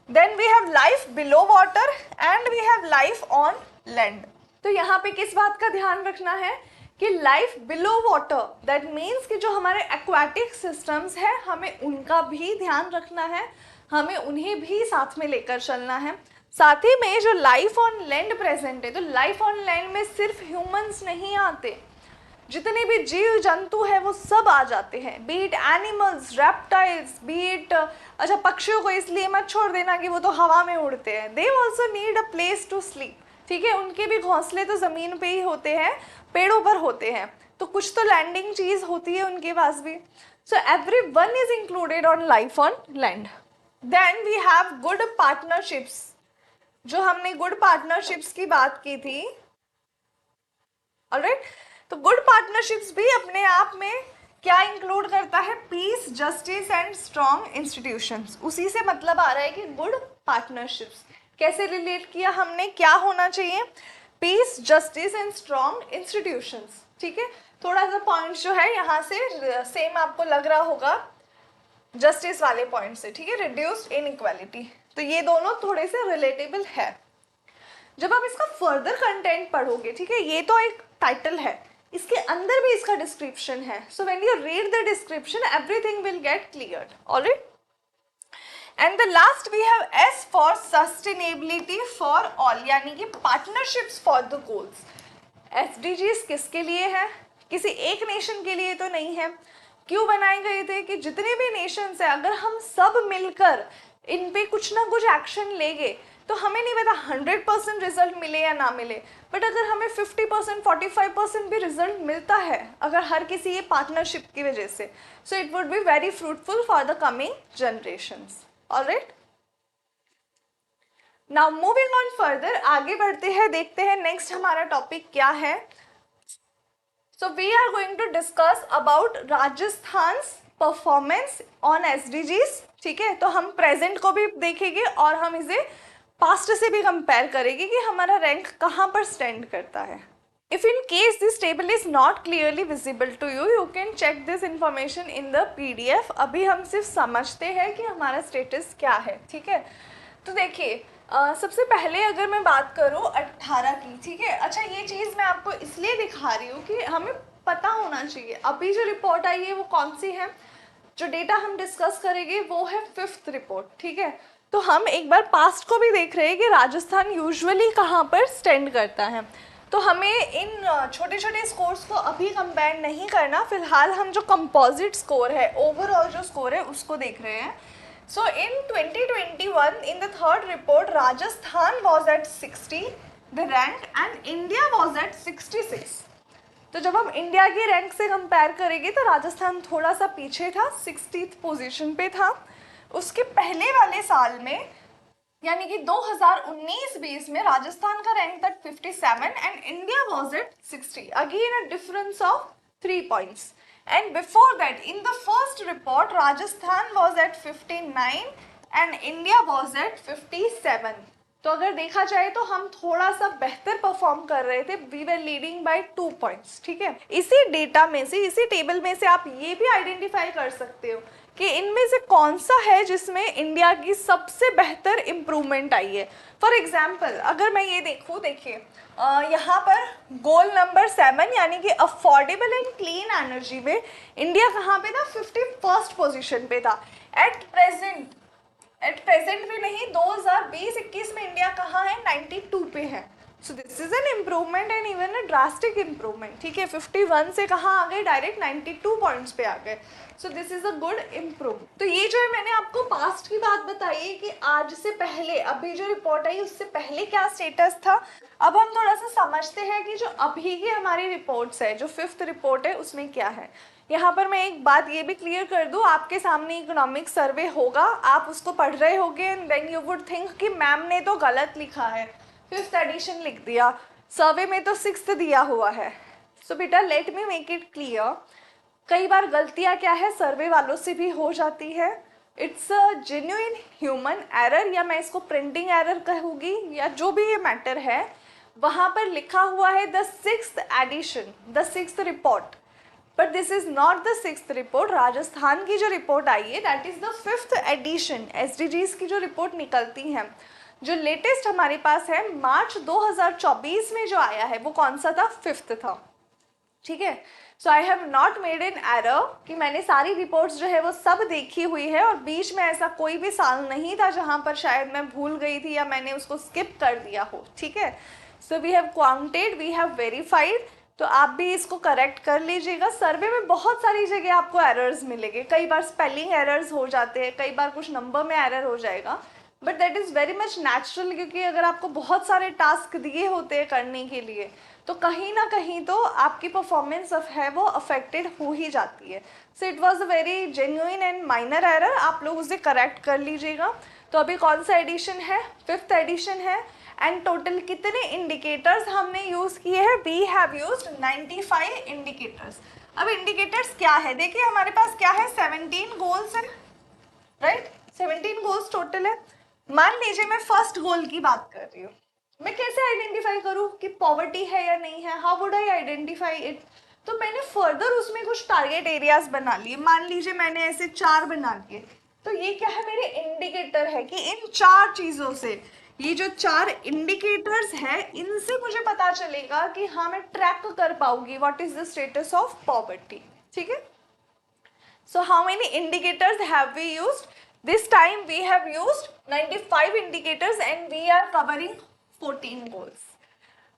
Then we have life below water and we have life on land. तो यहाँ पे किस बात का ध्यान रखना है कि life below water, that means कि जो हमारे एक्वाटिक सिस्टम्स हैं हमें उनका भी ध्यान रखना है, हमें उन्हें भी साथ में लेकर चलना है। साथ ही में जो लाइफ ऑन लैंड प्रेजेंट है, तो लाइफ ऑन लैंड में सिर्फ ह्यूमंस नहीं आते, जितने भी जीव जंतु हैं वो सब आ जाते हैं, B it animals, reptiles, B it, अच्छा पक्षियों को इसलिए मत छोड़ देना कि वो तो हवा में उड़ते हैं, they also need a place to sleep, ठीक है, उनके भी घोंसले तो ज़मीन पे ही होते हैं, पेड़ों पर होते हैं, तो कुछ तो लैंडिंग चीज़ होती है उनके पास भी। So every one is included on life on land. Then we have good partnerships. जो हमने गुड पार्टनरशिप्स की बात की थी, ऑलराइट, तो गुड पार्टनरशिप्स भी अपने आप में क्या इंक्लूड करता है, peace, justice and strong institutions. उसी से मतलब आ रहा है कि गुड पार्टनरशिप्स कैसे रिलेट किया हमने, क्या होना चाहिए, peace, justice and strong institutions, ठीक है। थोड़ा सा पॉइंट जो है यहाँ से सेम आपको लग रहा होगा जस्टिस वाले पॉइंट से, ठीक है, रिड्यूस्ड इनइक्वालिटी, तो ये दोनों थोड़े से रिलेटेबल है। जब आप इसका फर्दर कंटेंट पढ़ोगे, ठीक है, ये तो एक टाइटल है, इसके अंदर भी इसका डिस्क्रिप्शन है, so when you read the description everything will get cleared. Alright, and the last we have S for sustainability for all, यानी कि partnerships for the goals. SDGs किसके लिए है, किसी एक नेशन के लिए तो नहीं है। क्यों बनाए गए थे कि जितने भी नेशंस हैं अगर हम सब मिलकर इन पे कुछ ना कुछ एक्शन लेंगे, तो हमें नहीं पता 100% रिजल्ट मिले या ना मिले, बट अगर हमें 50%, 45% भी रिजल्ट मिलता है अगर हर किसी ये पार्टनरशिप की वजह से, so it would be very fruitful for the coming generations. Alright, now moving on further, आगे बढ़ते हैं, देखते हैं नेक्स्ट हमारा टॉपिक क्या है। So we are going to discuss about Rajasthan performance on SDGs, ठीक है। तो हम प्रेजेंट को भी देखेंगे और हम इसे पास्ट से भी कंपेयर करेंगे कि हमारा रैंक कहाँ पर स्टैंड करता है। If in case this table is not clearly visible to you, you can check this information in the PDF। अभी हम सिर्फ समझते हैं कि हमारा स्टेटस क्या है, ठीक है। तो देखिए सबसे पहले अगर मैं बात करूँ 18 की, ठीक है। अच्छा, ये चीज़ मैं आपको इसलिए दिखा रही हूँ कि हमें पता होना चाहिए अभी जो रिपोर्ट आई है वो कौन सी है। जो डेटा हम डिस्कस करेंगे वो है 5th रिपोर्ट, ठीक है। तो हम एक बार पास्ट को भी देख रहे हैं कि राजस्थान यूजुअली कहाँ पर स्टैंड करता है। तो हमें इन छोटे छोटे स्कोर्स को अभी कंपेयर नहीं करना, फिलहाल हम जो कंपोजिट स्कोर है, ओवरऑल जो स्कोर है उसको देख रहे हैं। सो इन 2021 in the 3rd report Rajasthan was at 60 the rank and India was at 66। तो जब हम इंडिया की रैंक से कंपेयर करेंगे तो राजस्थान थोड़ा सा पीछे था, 60th पोजीशन पे था। उसके पहले वाले साल में यानी कि 2019-20 में राजस्थान का रैंक था 57 and India was at 60, again a difference of 3 points. And before that in the first report Rajasthan was at 59 and India was at 57। तो अगर देखा जाए तो हम थोड़ा सा बेहतर परफॉर्म कर रहे थे, we were leading by 2 points, ठीक है। इसी डेटा में से, इसी टेबल में से आप ये भी आइडेंटिफाई कर सकते हो कि इनमें से कौन सा है जिसमें इंडिया की सबसे बेहतर इम्प्रूवमेंट आई है। फॉर एग्जाम्पल अगर मैं ये देखूँ, देखिए यहाँ पर गोल नंबर 7 यानी कि अफोर्डेबल एंड क्लीन एनर्जी में इंडिया कहाँ पे था, 51st पोजीशन पे था। एट प्रेजेंट भी नहीं, 2020-21 में इंडिया कहाँ है, 92 पे है। So this is an improvement and even a drastic improvement, ठीक है। 51 से कहाँ आ गए, डायरेक्ट 92 पॉइंट्स पे आ गए। सो this is a good improve. तो ये जो है मैंने आपको पास्ट की बात बताई है कि आज से पहले, अभी जो रिपोर्ट आई उससे पहले क्या स्टेटस था। अब हम थोड़ा सा समझते हैं कि जो अभी की हमारी रिपोर्ट्स है, जो 5th रिपोर्ट है उसमें क्या है। यहाँ पर मैं एक बात ये भी क्लियर कर दूँ, आपके सामने इकोनॉमिक सर्वे होगा, आप उसको पढ़ रहे होगे and then you would think कि मैम ने तो गलत लिखा है, 5th एडिशन लिख दिया, सर्वे में तो 6th दिया हुआ है। सो बेटा let me make it clear, कई बार गलतियाँ क्या है सर्वे वालों से भी हो जाती है। It's a genuine human error, या मैं इसको प्रिंटिंग एरर कहूँगी, या जो भी ये मैटर है। वहाँ पर लिखा हुआ है the 6th edition, the 6th report, but this is not the 6th report. Rajasthan की जो रिपोर्ट आई है that is the 5th edition. SDGs की जो रिपोर्ट निकलती है, जो लेटेस्ट हमारे पास है मार्च 2024 में जो आया है वो कौन सा था, 5th था, ठीक है। So I have not made an error कि मैंने सारी रिपोर्ट्स जो है वो सब देखी हुई है और बीच में ऐसा कोई भी साल नहीं था जहाँ पर शायद मैं भूल गई थी या मैंने उसको स्किप कर दिया हो, ठीक है। So we have counted, we have verified, तो आप भी इसको करेक्ट कर लीजिएगा। सर्वे में बहुत सारी जगह आपको एरर्स मिलेंगे, कई बार स्पेलिंग एरर्स हो जाते हैं, कई बार कुछ नंबर में एरर हो जाएगा, but that is very much natural, क्योंकि अगर आपको बहुत सारे टास्क दिए होते हैं करने के लिए तो कहीं ना कहीं तो आपकी परफॉर्मेंस है वो अफेक्टेड हो ही जाती है। सो it was a very genuine and minor error, आप लोग उसे करेक्ट कर लीजिएगा। तो अभी कौन सा एडिशन है, 5th एडिशन है। एंड टोटल कितने इंडिकेटर्स हमने यूज़ किए हैं, वी हैव यूज्ड 95 इंडिकेटर्स। अब इंडिकेटर्स क्या है, देखिए हमारे पास क्या है, 17 गोल्स है, राइट, 17 गोल्स टोटल है। मान लीजिए मैं फर्स्ट गोल की बात कर रही हूँ, मैं कैसे आइडेंटिफाई करूँ कि पॉवर्टी है या नहीं है, how would I identify it. तो मैंने फर्दर उसमें कुछ टारगेट एरियाज बना लिए, मान लीजिए मैंने ऐसे 4 बना लिए। तो ये क्या है, मेरे इंडिकेटर है कि इन 4 चीज़ों से, ये जो 4 इंडिकेटर्स है इनसे मुझे पता चलेगा कि हाँ मैं ट्रैक कर पाऊंगी what is the status of poverty, ठीक है। So how many indicators have we used? This time we have used 95 indicators and we are covering 14 goals.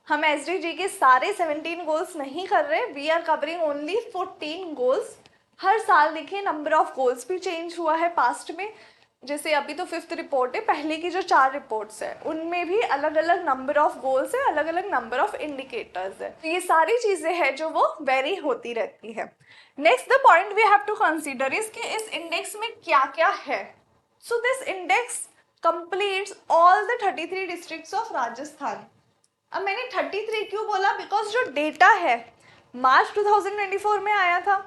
हम SDG के सारे 17 गोल्स नहीं कर रहे, we are covering only 14 goals. हर साल देखिए नंबर ऑफ गोल्स भी चेंज हुआ है पास्ट में, जैसे अभी तो 5th रिपोर्ट है, पहले की जो 4 रिपोर्ट्स है उनमें भी अलग अलग नंबर ऑफ गोल्स है, अलग अलग नंबर ऑफ इंडिकेटर्स है। तो ये सारी चीज़ें हैं जो वो वेरी होती रहती है। Next the point we have to consider is कि इस इंडेक्स में क्या क्या है। So this index completes all the 33 districts of Rajasthan. अब मैंने 33 क्यों बोला, बिकॉज जो डेटा है मार्च 2024 में आया था,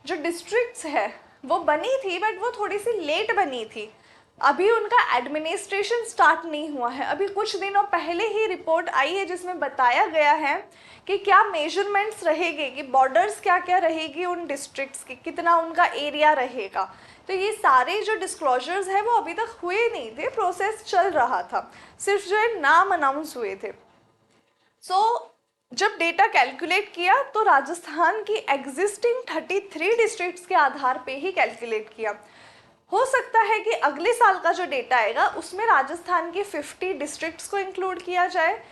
जो डिस्ट्रिक्ट्स है वो बनी थी बट वो थोड़ी सी लेट बनी थी। अभी उनका एडमिनिस्ट्रेशन स्टार्ट नहीं हुआ है। अभी कुछ दिनों पहले ही रिपोर्ट आई है जिसमें बताया गया है कि क्या मेजरमेंट्स रहेंगे, कि बॉर्डर्स क्या क्या रहेगी उन डिस्ट्रिक्ट्स की, कितना उनका एरिया रहेगा। तो ये सारे जो डिस्क्लोजर्स हैं वो अभी तक हुए नहीं थे, प्रोसेस चल रहा था, सिर्फ जो है नाम अनाउंस हुए थे। जब डेटा कैलकुलेट किया तो राजस्थान की एग्जिस्टिंग 33 डिस्ट्रिक्ट्स के आधार पे ही कैलकुलेट किया। हो सकता है कि अगले साल का जो डेटा आएगा उसमें राजस्थान की 50 डिस्ट्रिक्ट्स को इंक्लूड किया जाए।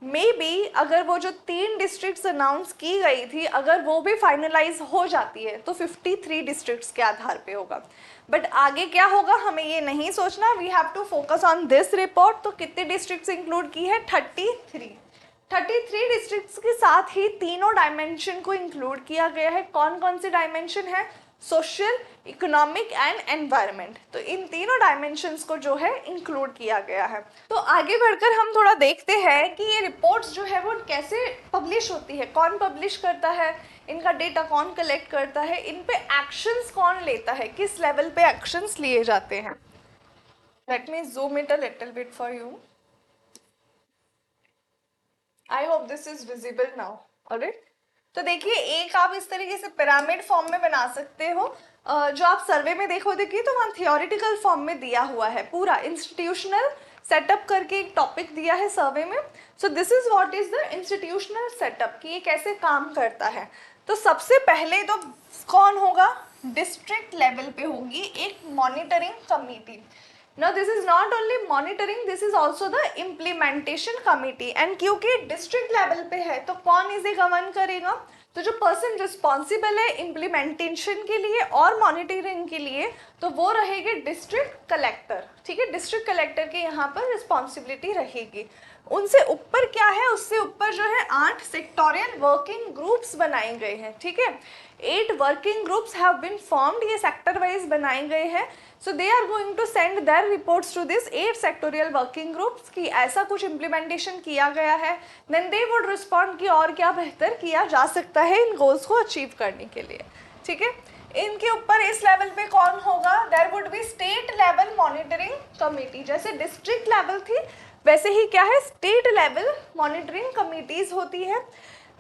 मे बी अगर वो जो 3 डिस्ट्रिक्ट्स अनाउंस की गई थी अगर वो भी फाइनलाइज हो जाती है तो 53 डिस्ट्रिक्ट्स के आधार पे होगा। बट आगे क्या होगा हमें ये नहीं सोचना, we have to focus on this report. तो कितने डिस्ट्रिक्ट्स इंक्लूड की है? 33 डिस्ट्रिक्ट्स के साथ ही तीनों डायमेंशन को इंक्लूड किया गया है। कौन कौन से डायमेंशन है? Social, economic and environment. तो इन तीनों डायमेंशंस को जो है इंक्लूड किया गया है। तो आगे बढ़कर हम थोड़ा देखते हैं कि ये रिपोर्ट्स जो है वो कैसे पब्लिश होती है, कौन पब्लिश करता है, इनका डेटा कौन कलेक्ट करता है, इन पे एक्शंस कौन लेता है, किस लेवल पे एक्शंस लिए जाते हैं। Let me zoom it a little bit for you. I hope this is visible now. Alright, तो देखिए एक आप इस तरीके से पिरामिड फॉर्म में बना सकते हो। जो आप सर्वे में देखो देखिए तो वहाँ थियोरिटिकल फॉर्म में दिया हुआ है, पूरा इंस्टीट्यूशनल सेटअप करके एक टॉपिक दिया है सर्वे में। सो this is what is the institutional setup, कि ये कैसे काम करता है। तो सबसे पहले तो कौन होगा? डिस्ट्रिक्ट लेवल पे होगी एक monitoring committee. Now this is not only monitoring, this is also the implementation committee। and क्योंकि डिस्ट्रिक्ट लेवल पे है तो कौन इसे गवर्न करेगा? तो जो पर्सन रिस्पॉन्सिबल है इम्प्लीमेंटेशन के लिए और मॉनिटरिंग के लिए तो वो रहेंगे डिस्ट्रिक्ट कलेक्टर। ठीक है, डिस्ट्रिक्ट कलेक्टर की यहाँ पर रिस्पॉन्सिबिलिटी रहेगी। उनसे ऊपर क्या है? उससे ऊपर जो है 8 सेक्टोरियल वर्किंग ग्रुप्स बनाए गए हैं। ठीक है, 8 working groups have been formed, ये सेक्टर वाइज बनाए गए हैं। So they are going to send their reports to this 8 sectoral working groups कि ऐसा कुछ इम्प्लीमेंटेशन किया गया है। देन दे वुड रिस्पॉन्ड कि और क्या बेहतर किया जा सकता है इन गोल्स को अचीव करने के लिए। ठीक है, इनके ऊपर इस लेवल पे कौन होगा? There would be state level monitoring committee. जैसे डिस्ट्रिक्ट लेवल थी वैसे ही क्या है, स्टेट लेवल मॉनिटरिंग कमिटीज होती है।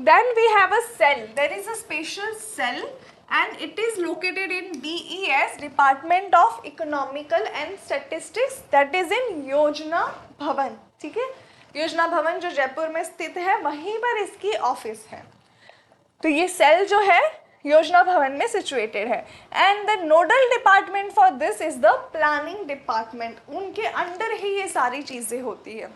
Then we have a cell, there is a special cell and it is located in DES, Department of Economical and Statistics, that is in योजना भवन। ठीक है, योजना भवन जो जयपुर में स्थित है वहीं पर इसकी ऑफिस है। तो ये सेल जो है योजना भवन में सिचुएटेड है। And the nodal department for this is the planning department. उनके अंडर ही ये सारी चीजें होती है।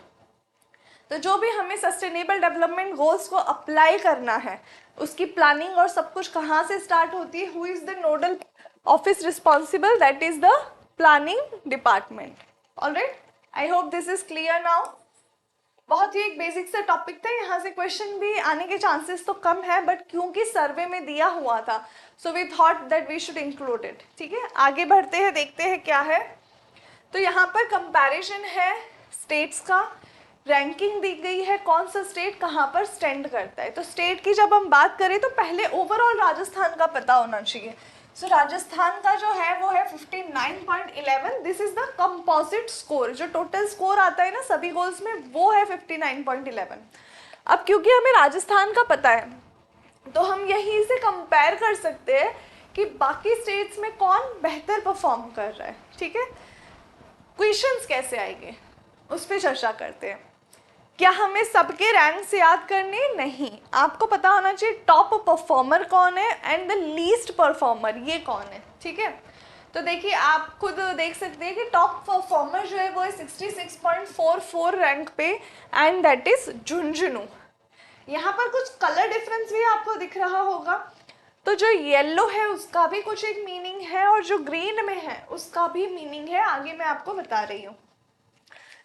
तो जो भी हमें सस्टेनेबल डेवलपमेंट गोल्स को अप्लाई करना है उसकी प्लानिंग और सब कुछ कहाँ से स्टार्ट होती है? Who is the nodal office responsible? That is the planning department. Alright, I hope this is clear now. बहुत ही एक बेसिक सा टॉपिक था, यहाँ से क्वेश्चन भी आने के चांसेस तो कम है बट क्योंकि सर्वे में दिया हुआ था so we thought that we should include it. ठीक है, आगे बढ़ते हैं, देखते हैं क्या है। तो यहाँ पर कंपैरिजन है स्टेट्स का, रैंकिंग दी गई है कौन सा स्टेट कहाँ पर स्टैंड करता है। तो स्टेट की जब हम बात करें तो पहले ओवरऑल राजस्थान का पता होना चाहिए। सो राजस्थान का जो है वो है 59.11। This is the composite score, जो टोटल स्कोर आता है ना सभी गोल्स में वो है 59.11। अब क्योंकि हमें राजस्थान का पता है तो हम यहीं से कंपेयर कर सकते हैं कि बाकी स्टेट्स में कौन बेहतर परफॉर्म कर रहा है। ठीक है, क्वेश्चंस कैसे आएंगे उस पर चर्चा करते हैं। क्या हमें सबके रैंक्स याद करने? नहीं, आपको पता होना चाहिए टॉप परफॉर्मर कौन है एंड द लीस्ट परफॉर्मर ये कौन है। ठीक है, तो देखिए आप खुद देख सकते हैं कि टॉप परफॉर्मर जो है वो है 66.44 रैंक पे एंड दैट इज झुंझुनू। यहाँ पर कुछ कलर डिफरेंस भी आपको दिख रहा होगा। तो जो येलो है उसका भी कुछ एक मीनिंग है और जो ग्रीन में है उसका भी मीनिंग है, आगे मैं आपको बता रही हूँ।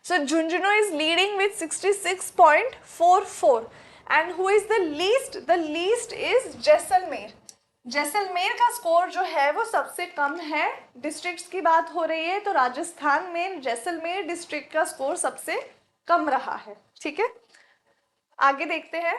So Junjunu is leading with 66.44 and who is the least? The least is Jaisalmer. Jaisalmer का स्कोर जो है वो सबसे कम है। डिस्ट्रिक्ट्स की बात हो रही है तो राजस्थान में जैसलमेर डिस्ट्रिक्ट का स्कोर सबसे कम रहा है। ठीक है, आगे देखते हैं।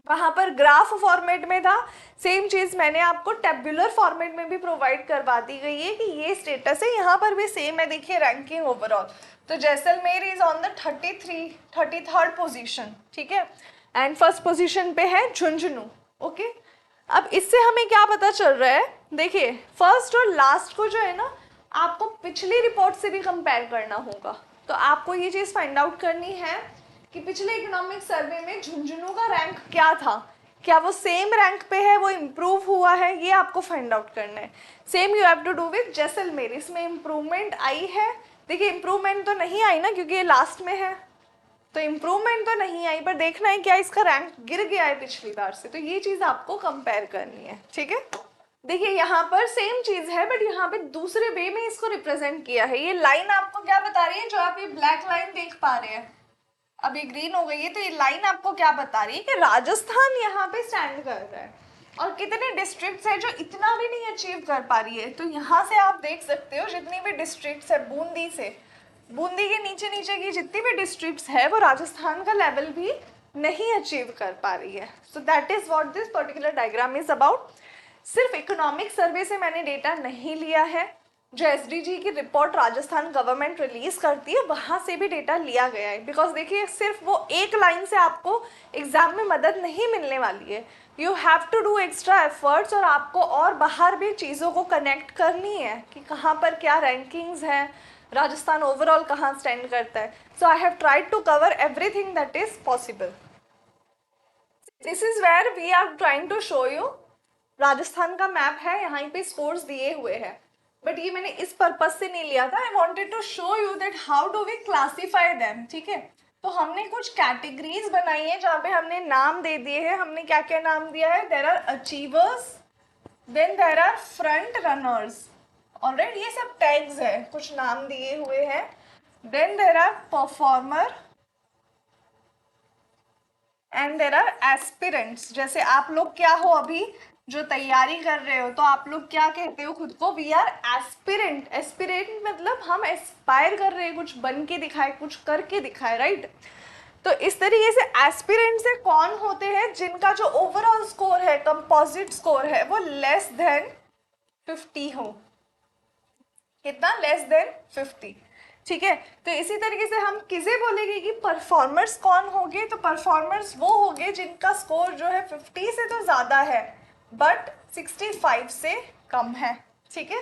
वहां पर ग्राफ फॉर्मेट में था, सेम चीज मैंने आपको टेबुलर फॉर्मेट में भी प्रोवाइड करवा दी गई है कि ये स्टेटस है, यहाँ पर भी सेम है। देखिए रैंकिंग ओवरऑल, तो Jaisalmer is on the 33rd position, ठीक है, एंड फर्स्ट पोजीशन पे है झुंझुनू। ओके, अब इससे हमें क्या पता चल रहा है, देखिए फर्स्ट और लास्ट को जो है ना आपको पिछली रिपोर्ट से भी कंपेयर करना होगा। तो आपको ये चीज़ फाइंड आउट करनी है कि पिछले इकोनॉमिक सर्वे में झुंझुनू का रैंक क्या था, क्या वो सेम रैंक पे है, वो इम्प्रूव हुआ है, ये आपको फाइंड आउट करना है। Same you have to do with Jaisalmer, इसमें इम्प्रूवमेंट आई है। देखिए इम्प्रूवमेंट तो नहीं आई ना क्योंकि ये लास्ट में है, तो इम्प्रूवमेंट तो नहीं आई, पर देखना है क्या इसका रैंक गिर गया है पिछली बार से, तो ये चीज़ आपको कंपेयर करनी है, ठीक है। देखिए यहाँ पर सेम चीज है बट यहाँ पे दूसरे वे में इसको रिप्रेजेंट किया है। ये लाइन आपको क्या बता रही है, जो आप ये ब्लैक लाइन देख पा रहे हैं, अब ये ग्रीन हो गई है, तो ये लाइन आपको क्या बता रही है कि राजस्थान यहाँ पे स्टैंड कर रहा है और कितने डिस्ट्रिक्ट्स है जो इतना भी नहीं अचीव कर पा रही है। तो यहाँ से आप देख सकते हो जितनी भी डिस्ट्रिक्ट्स है, बूंदी के नीचे नीचे की जितनी भी डिस्ट्रिक्ट्स है वो राजस्थान का लेवल भी नहीं अचीव कर पा रही है। So that is what this particular diagram is about. सिर्फ इकोनॉमिक सर्वे से मैंने डेटा नहीं लिया है, जो एसडीजी की रिपोर्ट राजस्थान गवर्नमेंट रिलीज करती है वहाँ से भी डेटा लिया गया है। बिकॉज देखिए सिर्फ वो एक लाइन से आपको एग्जाम में मदद नहीं मिलने वाली है, you have to do extra efforts, और आपको और बाहर भी चीज़ों को कनेक्ट करनी है कि कहाँ पर क्या रैंकिंग्स हैं, राजस्थान ओवरऑल कहाँ स्टैंड करता है। So I have tried to cover everything that is possible. This is where we are trying to show you, Rajasthan का मैप है, यहाँ पे स्कोर्स दिए हुए हैं, बट ये मैंने इस पर्पज से नहीं लिया था। I wanted to show you that how do we classify them, ठीक है। तो हमने कुछ कैटेगरीज बनाई है जहाँ पे हमने नाम दे दिए हैं। हमने क्या क्या नाम दिया है, there are achievers, then there are front runners, alright, ये सब टैग्स है, कुछ नाम दिए हुए हैं। Then there are performer and there are aspirants. जैसे आप लोग क्या हो अभी जो तैयारी कर रहे हो, तो आप लोग क्या कहते हो खुद को, वी आर एस्पिरेंट। एस्पिरेंट मतलब हम एस्पायर कर रहे हैं, कुछ बन के दिखाए, कुछ करके दिखाए, राइट। तो इस तरीके से एस्पिरेंट से कौन होते हैं, जिनका जो ओवरऑल स्कोर है, कंपोजिट स्कोर है, वो लेस देन 50 हो। कितना, लेस देन 50, ठीक है। तो इसी तरीके से हम किसे बोलेंगे कि परफॉर्मर्स कौन होंगे, तो परफॉर्मर्स वो होंगे जिनका स्कोर जो है 50 से तो ज़्यादा है बट 65 से कम है, ठीक है।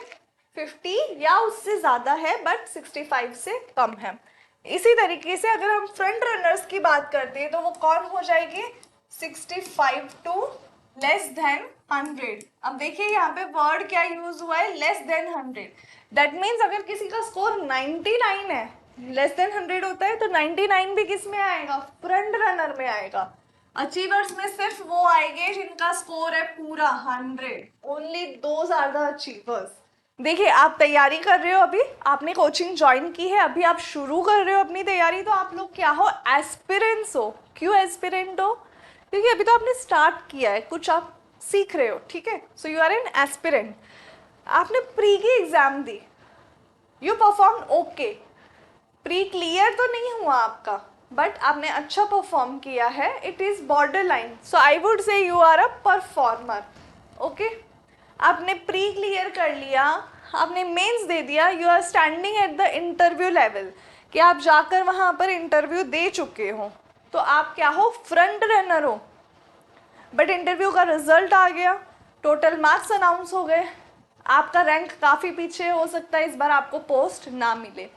50 या उससे ज़्यादा है बट 65 से कम है। इसी तरीके से अगर हम फ्रंट रनर्स की बात करते हैं तो वो कौन हो जाएगी, 65 टू लेस देन 100। अब देखिए यहाँ पे वर्ड क्या यूज हुआ है, लेस देन 100। दैट मीन्स अगर किसी का स्कोर 99 है, लेस देन 100 होता है, तो 99 भी किस में आएगा, फ्रंट रनर में आएगा। अचीवर्स में सिर्फ वो आएंगे जिनका स्कोर है पूरा 100, only those are the achievers. देखिए आप तैयारी कर रहे हो, अभी आपने कोचिंग ज्वाइन की है, अभी आप शुरू कर रहे हो अपनी तैयारी, तो आप लोग क्या हो, एस्पिरेंट्स हो। क्यों एस्पिरेंट हो, क्योंकि अभी तो आपने स्टार्ट किया है, कुछ आप सीख रहे हो, ठीक है। So you are an aspirant. आपने प्री की एग्जाम दी, you perform okay, pre clear तो नहीं हुआ आपका बट आपने अच्छा परफॉर्म किया है, it is border line, so I would say you are a performer, okay. आपने प्री क्लियर कर लिया, आपने मेंस दे दिया, you are standing at the interview level, कि आप जाकर वहाँ पर इंटरव्यू दे चुके हो, तो आप क्या हो, फ्रंट रनर हो। बट इंटरव्यू का रिजल्ट आ गया, टोटल मार्क्स अनाउंस हो गए, आपका रैंक काफ़ी पीछे, हो सकता है इस बार आपको पोस्ट ना मिले,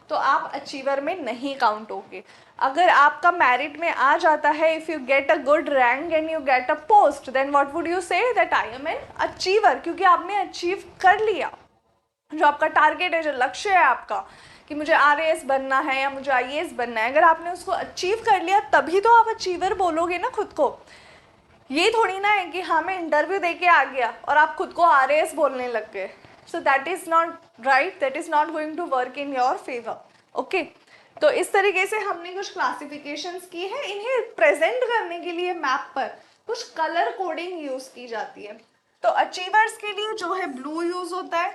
तो आप अचीवर में नहीं काउंट होगे। अगर आपका मेरिट में आ जाता है, if you get a good rank and you get a post, then what would you say, that I am an achiever, क्योंकि आपने अचीव कर लिया जो आपका टारगेट है, जो लक्ष्य है आपका कि मुझे आरएएस बनना है या मुझे आईएएस बनना है, अगर आपने उसको अचीव कर लिया तभी तो आप अचीवर बोलोगे ना खुद को। ये थोड़ी ना है कि हाँ मैं इंटरव्यू दे के आ गया और आप खुद को आरएएस बोलने लग गए। So that is not right, that is not going to work in your favour, okay. तो इस तरीके से हमने कुछ क्लासिफिकेशंस की है, इन्हें प्रेजेंट करने के लिए मैप पर कुछ कलर कोडिंग यूज़ की जाती है। तो अचीवर्स के लिए जो है ब्लू यूज़ होता है,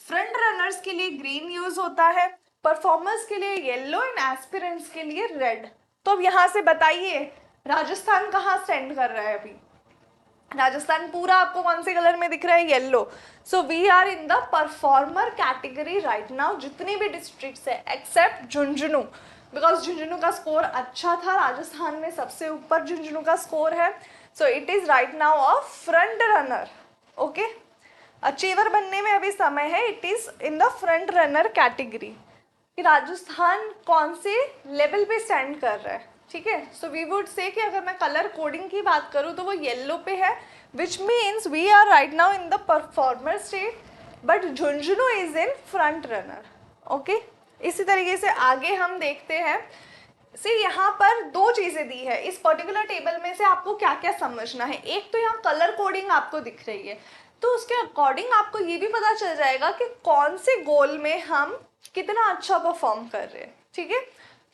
फ्रंट रनर्स के लिए ग्रीन यूज़ होता है, परफॉर्मर्स के लिए येलो एंड एस्पिरेंट्स के लिए रेड। तो अब यहाँ से बताइए राजस्थान कहाँ स्टैंड कर रहा है अभी? राजस्थान पूरा आपको कौन से कलर में दिख रहा है? Yellow. So we are in the performer category right now, जितनी भी डिस्ट्रिक्ट्स है एक्सेप्ट झुंझुनू, बिकॉज झुंझुनू का स्कोर अच्छा था, राजस्थान में सबसे ऊपर झुंझुनू का स्कोर है। सो it is right now a front runner. Okay, achiever बनने में अभी समय है, it is in the front runner category. कि राजस्थान कौन से लेवल पे स्टैंड कर रहा है, ठीक है। सो वी वुड से कि अगर मैं कलर कोडिंग की बात करूँ तो वो येलो पे है, which means we are right now in the performer state, but Jhunjhunu is in front runner. Okay, इसी तरीके से आगे हम देखते हैं। से यहाँ पर दो चीज़ें दी है इस पर्टिकुलर टेबल में से, आपको क्या क्या समझना है। एक तो यहाँ कलर कोडिंग आपको दिख रही है, तो उसके अकॉर्डिंग आपको ये भी पता चल जाएगा कि कौन से गोल में हम कितना अच्छा परफॉर्म कर रहे हैं, ठीक है।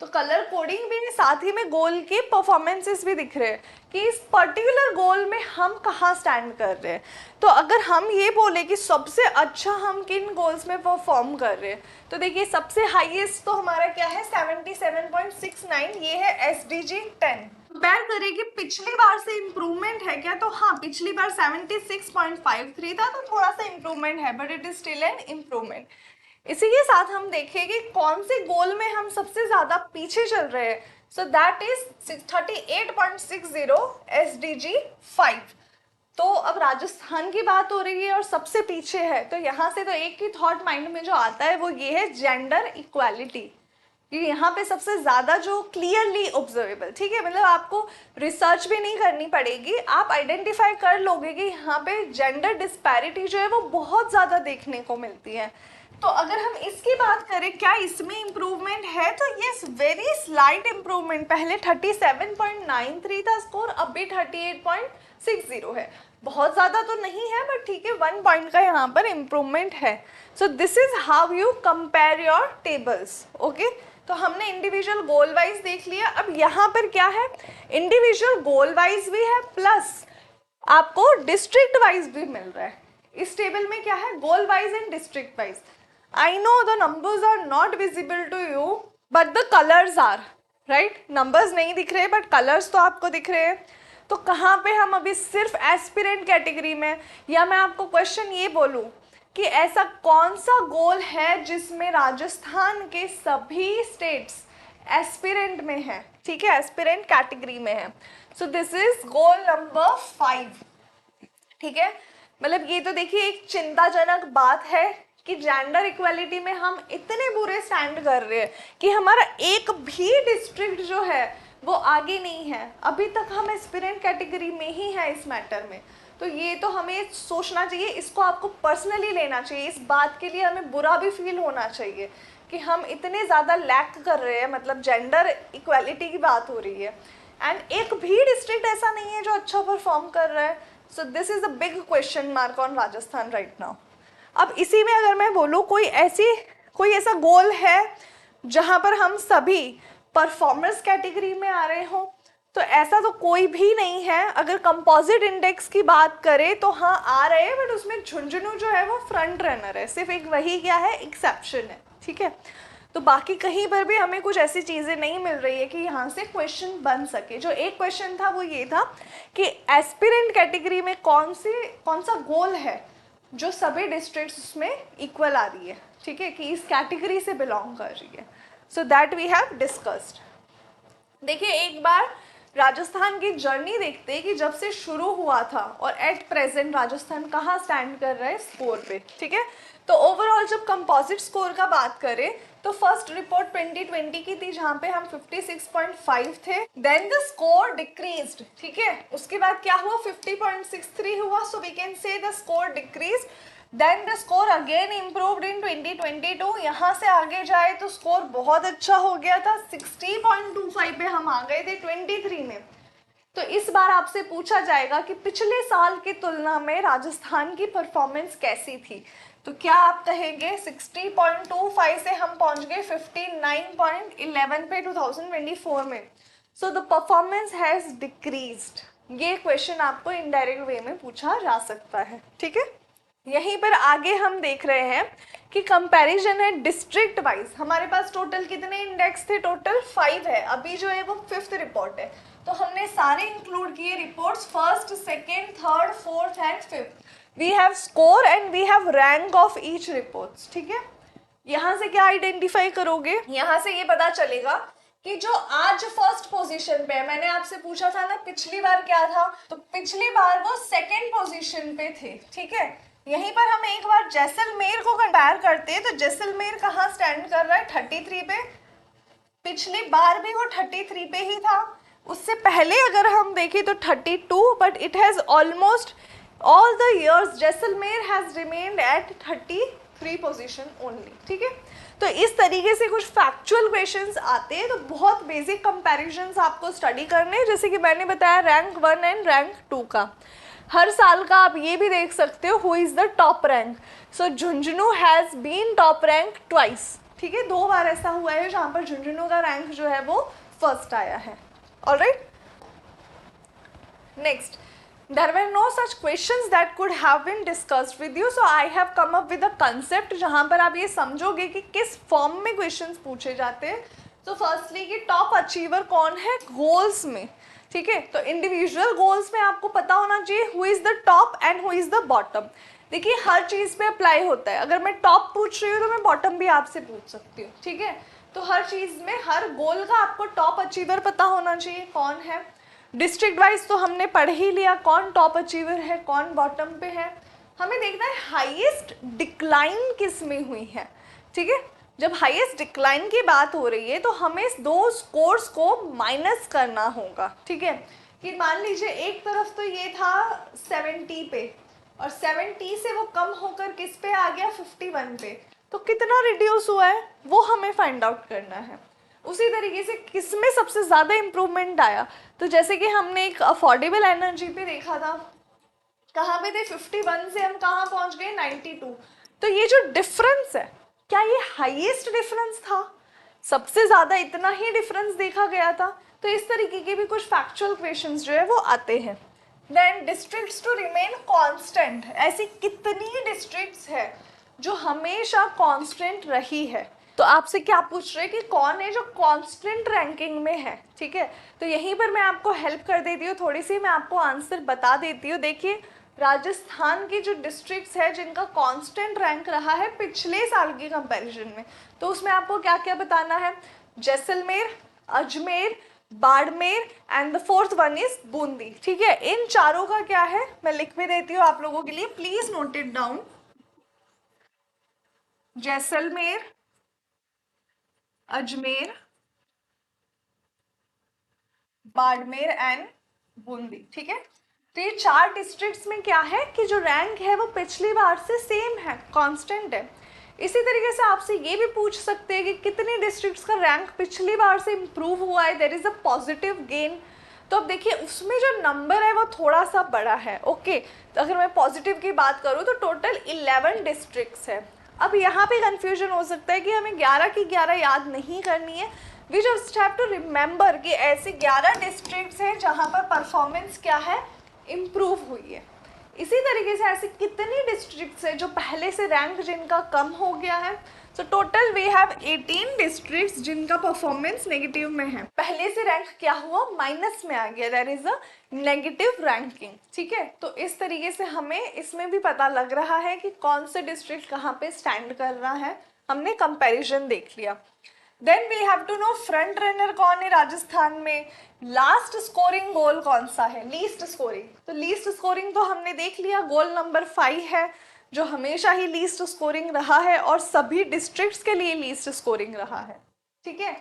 तो कलर कोडिंग भी, साथ ही में गोल के परफॉर्मेंसेस भी दिख रहे हैं कि इस पर्टिकुलर गोल में हम कहाँ स्टैंड कर रहे हैं। तो अगर हम ये बोले कि सबसे अच्छा हम किन गोल्स में परफॉर्म कर रहे हैं, तो देखिए सबसे हाईएस्ट तो हमारा क्या है 77.69, ये है SDG 10। कंपेयर करें कि पिछली बार से इम्प्रूवमेंट है क्या, तो हाँ पिछली बार 76.53 था, तो थोड़ा सा इम्प्रूवमेंट है, but it is still an improvement. इसी के साथ हम देखें कि कौन से गोल में हम सबसे ज्यादा पीछे चल रहे हैं। सो दैट इज 38.60 SDG 5। तो अब राजस्थान की बात हो रही है और सबसे पीछे है, तो यहाँ से तो एक ही थॉट माइंड में जो आता है वो ये है जेंडर इक्वालिटी, कि यहाँ पे सबसे ज़्यादा जो क्लियरली ऑब्जर्वेबल, ठीक है, मतलब आपको रिसर्च भी नहीं करनी पड़ेगी, आप आइडेंटिफाई कर लोगे कि यहाँ पे जेंडर डिस्पैरिटी जो है वो बहुत ज़्यादा देखने को मिलती है। तो अगर हम इसकी बात करें क्या इसमें इम्प्रूवमेंट है, तो यस वेरी स्लाइट इम्प्रूवमेंट। पहले 37.93 था स्कोर, अब भी 38.60 है। बहुत ज़्यादा तो नहीं है, बट ठीक है 1 पॉइंट का यहाँ पर इम्प्रूवमेंट है। So this is how you compare your tables. Okay, तो हमने इंडिविजुअल गोल वाइज देख लिया। अब यहाँ पर क्या है, इंडिविजुअल गोल वाइज भी है, प्लस आपको डिस्ट्रिक्ट वाइज भी मिल रहा है। इस टेबल में क्या है, goal wise and district wise. I know the numbers are not visible to you, but the colors are, right? Numbers नहीं दिख रहे, but colors तो आपको दिख रहे हैं। तो कहाँ पे हम अभी सिर्फ एस्पिरेंट कैटेगरी में, या मैं आपको क्वेश्चन ये बोलूँ कि ऐसा कौन सा गोल है जिसमें राजस्थान के सभी स्टेट्स एस्पिरेंट में है, ठीक है, एस्पिरेंट कैटेगरी में है। So this is goal number 5, ठीक है। मतलब ये तो देखिए एक चिंताजनक बात है कि जेंडर इक्वालिटी में हम इतने बुरे स्टैंड कर रहे हैं कि हमारा एक भी डिस्ट्रिक्ट जो है वो आगे नहीं है, अभी तक हम एस्पिरेंट कैटेगरी में ही है इस मैटर में। तो ये तो हमें सोचना चाहिए, इसको आपको पर्सनली लेना चाहिए, इस बात के लिए हमें बुरा भी फील होना चाहिए कि हम इतने ज़्यादा लैक कर रहे हैं, मतलब जेंडर इक्वालिटी की बात हो रही है एंड एक भी डिस्ट्रिक्ट ऐसा नहीं है जो अच्छा परफॉर्म कर रहा है। So this is a big question mark on Rajasthan right now. अब इसी में अगर मैं बोलूँ कोई ऐसा गोल है जहाँ पर हम सभी परफॉर्मेंस कैटेगरी में आ रहे हो, तो ऐसा तो कोई भी नहीं है। अगर कंपोजिट इंडेक्स की बात करें तो हाँ आ रहे हैं, बट उसमें झुंझुनू जो है वो फ्रंट रनर है, सिर्फ एक वही क्या है एक्सेप्शन है, ठीक है। तो बाकी कहीं पर भी हमें कुछ ऐसी चीज़ें नहीं मिल रही है कि यहाँ से क्वेश्चन बन सके। जो एक क्वेश्चन था वो ये था कि एस्पिरेंट कैटेगरी में कौन सा गोल है जो सभी डिस्ट्रिक्ट्स में इक्वल आ रही है, ठीक है, कि इस कैटेगरी से बिलोंग कर रही है। So that we have discussed. देखिए एक बार राजस्थान की जर्नी देखते हैं कि जब से शुरू हुआ था और एट प्रेजेंट राजस्थान कहाँ स्टैंड कर रहा है स्कोर पे, ठीक है। तो ओवरऑल जब कंपोजिट स्कोर का बात करें तो फर्स्ट रिपोर्ट 2020 की थी जहाँ पे हम 56.5 थे, देन द स्कोर डिक्रीज्ड, ठीक है। उसके बाद क्या हुआ 50.63 हुआ, so we can say the score decrease, then the score again improved in 2022। यहाँ से आगे जाए तो स्कोर बहुत अच्छा हो गया था, 60.25 पे हम आ गए थे 23 में। तो इस बार आपसे पूछा जाएगा कि पिछले साल की तुलना में राजस्थान की परफॉर्मेंस कैसी थी, तो क्या आप कहेंगे 60.25 से हम पहुंच गए 59.11 पे 2024 में। So the performance has decreased. ये क्वेश्चन आपको इनडायरेक्ट वे में पूछा जा सकता है, ठीक है। यहीं पर आगे हम देख रहे हैं कि कंपैरिजन है डिस्ट्रिक्ट वाइज। हमारे पास टोटल कितने इंडेक्स थे, टोटल 5 है, अभी जो है वो 5th रिपोर्ट है। तो हमने सारे इंक्लूड किए reports, first, second, third, fourth and fifth. We have score and we have rank of each reports. ठीक है, यहाँ से क्या आइडेंटिफाई करोगे, यहाँ से ये पता चलेगा कि जो आज फर्स्ट पोजीशन पे है, मैंने आपसे पूछा था ना पिछली बार क्या था, तो पिछली बार वो सेकेंड पोजीशन पे थे. ठीक है, यहीं पर हम एक बार जैसलमेर को कंपेयर करते हैं, तो जैसलमेर कहाँ स्टैंड कर रहा है, 33 पे. पिछली बार भी वो 33 पे ही था. उससे पहले अगर हम देखें तो 32, but it has almost all the years Jaisalmer has remained at 33 position only. ठीक है, तो इस तरीके से कुछ फैक्चुअल क्वेश्चंस आते हैं. तो बहुत बेसिक कंपैरिजंस आपको स्टडी करने हैं, जैसे कि मैंने बताया रैंक 1 एंड रैंक 2 का. हर साल का आप ये भी देख सकते हो who is the top rank. So Jhunjhunu has been top rank twice. ठीक है, 2 बार ऐसा हुआ है जहां पर झुंझुनू का रैंक जो है वो फर्स्ट आया है. Alright, next, there were no such questions that could have been discussed with you, so I have come up with a concept जहाँ पर आप ये समझोगे कि किस फॉर्म में क्वेश्चंस पूछे जाते हैं. तो फर्स्टली कि टॉप अचीवर कौन है गोल्स में. ठीक है, तो इंडिविजुअल गोल्स में आपको पता होना चाहिए who is the top and who is the bottom. देखिए हर चीज़ पे अप्लाई होता है, अगर मैं टॉप पूछ रही हूँ तो मैं बॉटम भी आपसे पूछ सकती हूँ. ठीक है, तो हर चीज़ में हर गोल का आपको टॉप अचीवर पता होना चाहिए कौन है. डिस्ट्रिक्ट वाइज तो हमने पढ़ ही लिया कौन टॉप अचीवर है कौन बॉटम पे है. हमें देखना है हाईएस्ट डिक्लाइन किस में हुई है. ठीक है, जब हाईएस्ट डिक्लाइन की बात हो रही है तो हमें दो स्कोर्स को माइनस करना होगा. ठीक है, कि मान लीजिए एक तरफ तो ये था 70 पे और 70 से वो कम होकर किस पे आ गया 51 पे, तो कितना रिड्यूस हुआ है वो हमें फाइंड आउट करना है. उसी तरीके से किस में सबसे ज़्यादा इम्प्रूवमेंट आया, तो जैसे कि हमने एक अफोर्डेबल एनर्जी पे देखा था, कहाँ पे थे 51 से हम कहाँ पहुँच गए 92. तो ये जो डिफरेंस है क्या ये हाईएस्ट डिफरेंस था, सबसे ज़्यादा इतना ही डिफरेंस देखा गया था. तो इस तरीके के भी कुछ फैक्चुअल क्वेश्चंस जो है वो आते हैं. Then districts to remain constant, ऐसी कितनी डिस्ट्रिक्ट्स है जो हमेशा कांस्टेंट रही है. तो आपसे क्या पूछ रहे हैं कि कौन है जो कांस्टेंट रैंकिंग में है. ठीक है, तो यहीं पर मैं आपको हेल्प कर देती हूँ थोड़ी सी, मैं आपको आंसर बता देती हूँ. देखिए राजस्थान की जो डिस्ट्रिक्ट्स है जिनका कांस्टेंट रैंक रहा है पिछले साल के कंपैरिजन में, तो उसमें आपको क्या क्या बताना है, Jaisalmer, Ajmer, Barmer and the fourth one is Bundi. ठीक है, इन चारों का क्या है मैं लिख भी देती हूँ आप लोगों के लिए, please note it down. Jaisalmer, Ajmer, Barmer and Bundi. ठीक है, तो ये 4 डिस्ट्रिक्ट्स में क्या है कि जो रैंक है वो पिछली बार से सेम है, कांस्टेंट है. इसी तरीके से आपसे ये भी पूछ सकते हैं कि कितने डिस्ट्रिक्ट्स का रैंक पिछली बार से इम्प्रूव हुआ है, there is a positive gain. तो अब देखिए उसमें जो नंबर है वो थोड़ा सा बड़ा है. ओके, तो अगर मैं पॉजिटिव की बात करूँ तो टोटल 11 डिस्ट्रिक्ट्स है. अब यहाँ पे कंफ्यूजन हो सकता है कि हमें 11 की 11 याद नहीं करनी है. We just have to remember कि ऐसे 11 डिस्ट्रिक्ट्स हैं जहाँ पर परफॉर्मेंस क्या है, इम्प्रूव हुई है. इसी तरीके से ऐसे कितनी डिस्ट्रिक्ट्स है जो पहले से रैंक जिनका कम हो गया है. So total we have 18 districts जिनका परफॉर्मेंस नेगेटिव में है, पहले से रैंक क्या हुआ माइनस में आ गया, there is a negative ranking. ठीक है, तो इस तरीके से हमें इसमें भी पता लग रहा है कि कौन से डिस्ट्रिक्ट कहाँ पे स्टैंड कर रहा है, हमने कंपैरिजन देख लिया. Then we have to know front runner कौन है राजस्थान में, लास्ट स्कोरिंग गोल कौन सा है, लीस्ट स्कोरिंग. तो लीस्ट स्कोरिंग तो हमने देख लिया, गोल नंबर 5 है जो हमेशा ही लीस्ट स्कोरिंग रहा है और सभी डिस्ट्रिक्ट्स के लिए लीस्ट स्कोरिंग रहा है. ठीक है,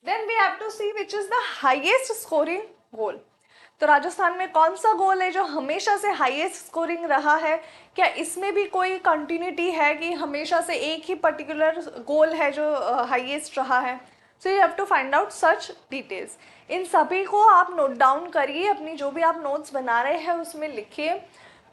then we have to see which is the highest scoring goal. तो राजस्थान में कौन सा गोल है जो हमेशा से हाईएस्ट स्कोरिंग रहा है, क्या इसमें भी कोई कंटिन्यूटी है कि हमेशा से एक ही पर्टिकुलर गोल है जो हाईएस्ट रहा है. So you have to find out such details. इन सभी को आप नोट डाउन करिए, अपनी जो भी आप नोट्स बना रहे हैं उसमें लिखिए.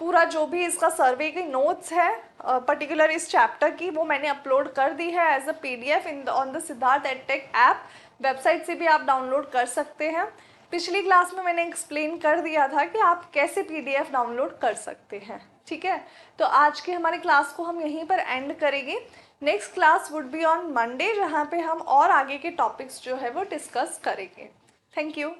पूरा जो भी इसका सर्वे की नोट्स है पर्टिकुलर इस चैप्टर की वो मैंने अपलोड कर दी है as a PDF on the Siddharth edtech app. Website से भी आप डाउनलोड कर सकते हैं. पिछली क्लास में मैंने एक्सप्लेन कर दिया था कि आप कैसे PDF डाउनलोड कर सकते हैं. ठीक है, तो आज के हमारे क्लास को हम यहीं पर एंड करेंगे. Next class would be on Monday जहाँ पे हम और आगे के टॉपिक्स जो है वो डिस्कस करेंगे. Thank you.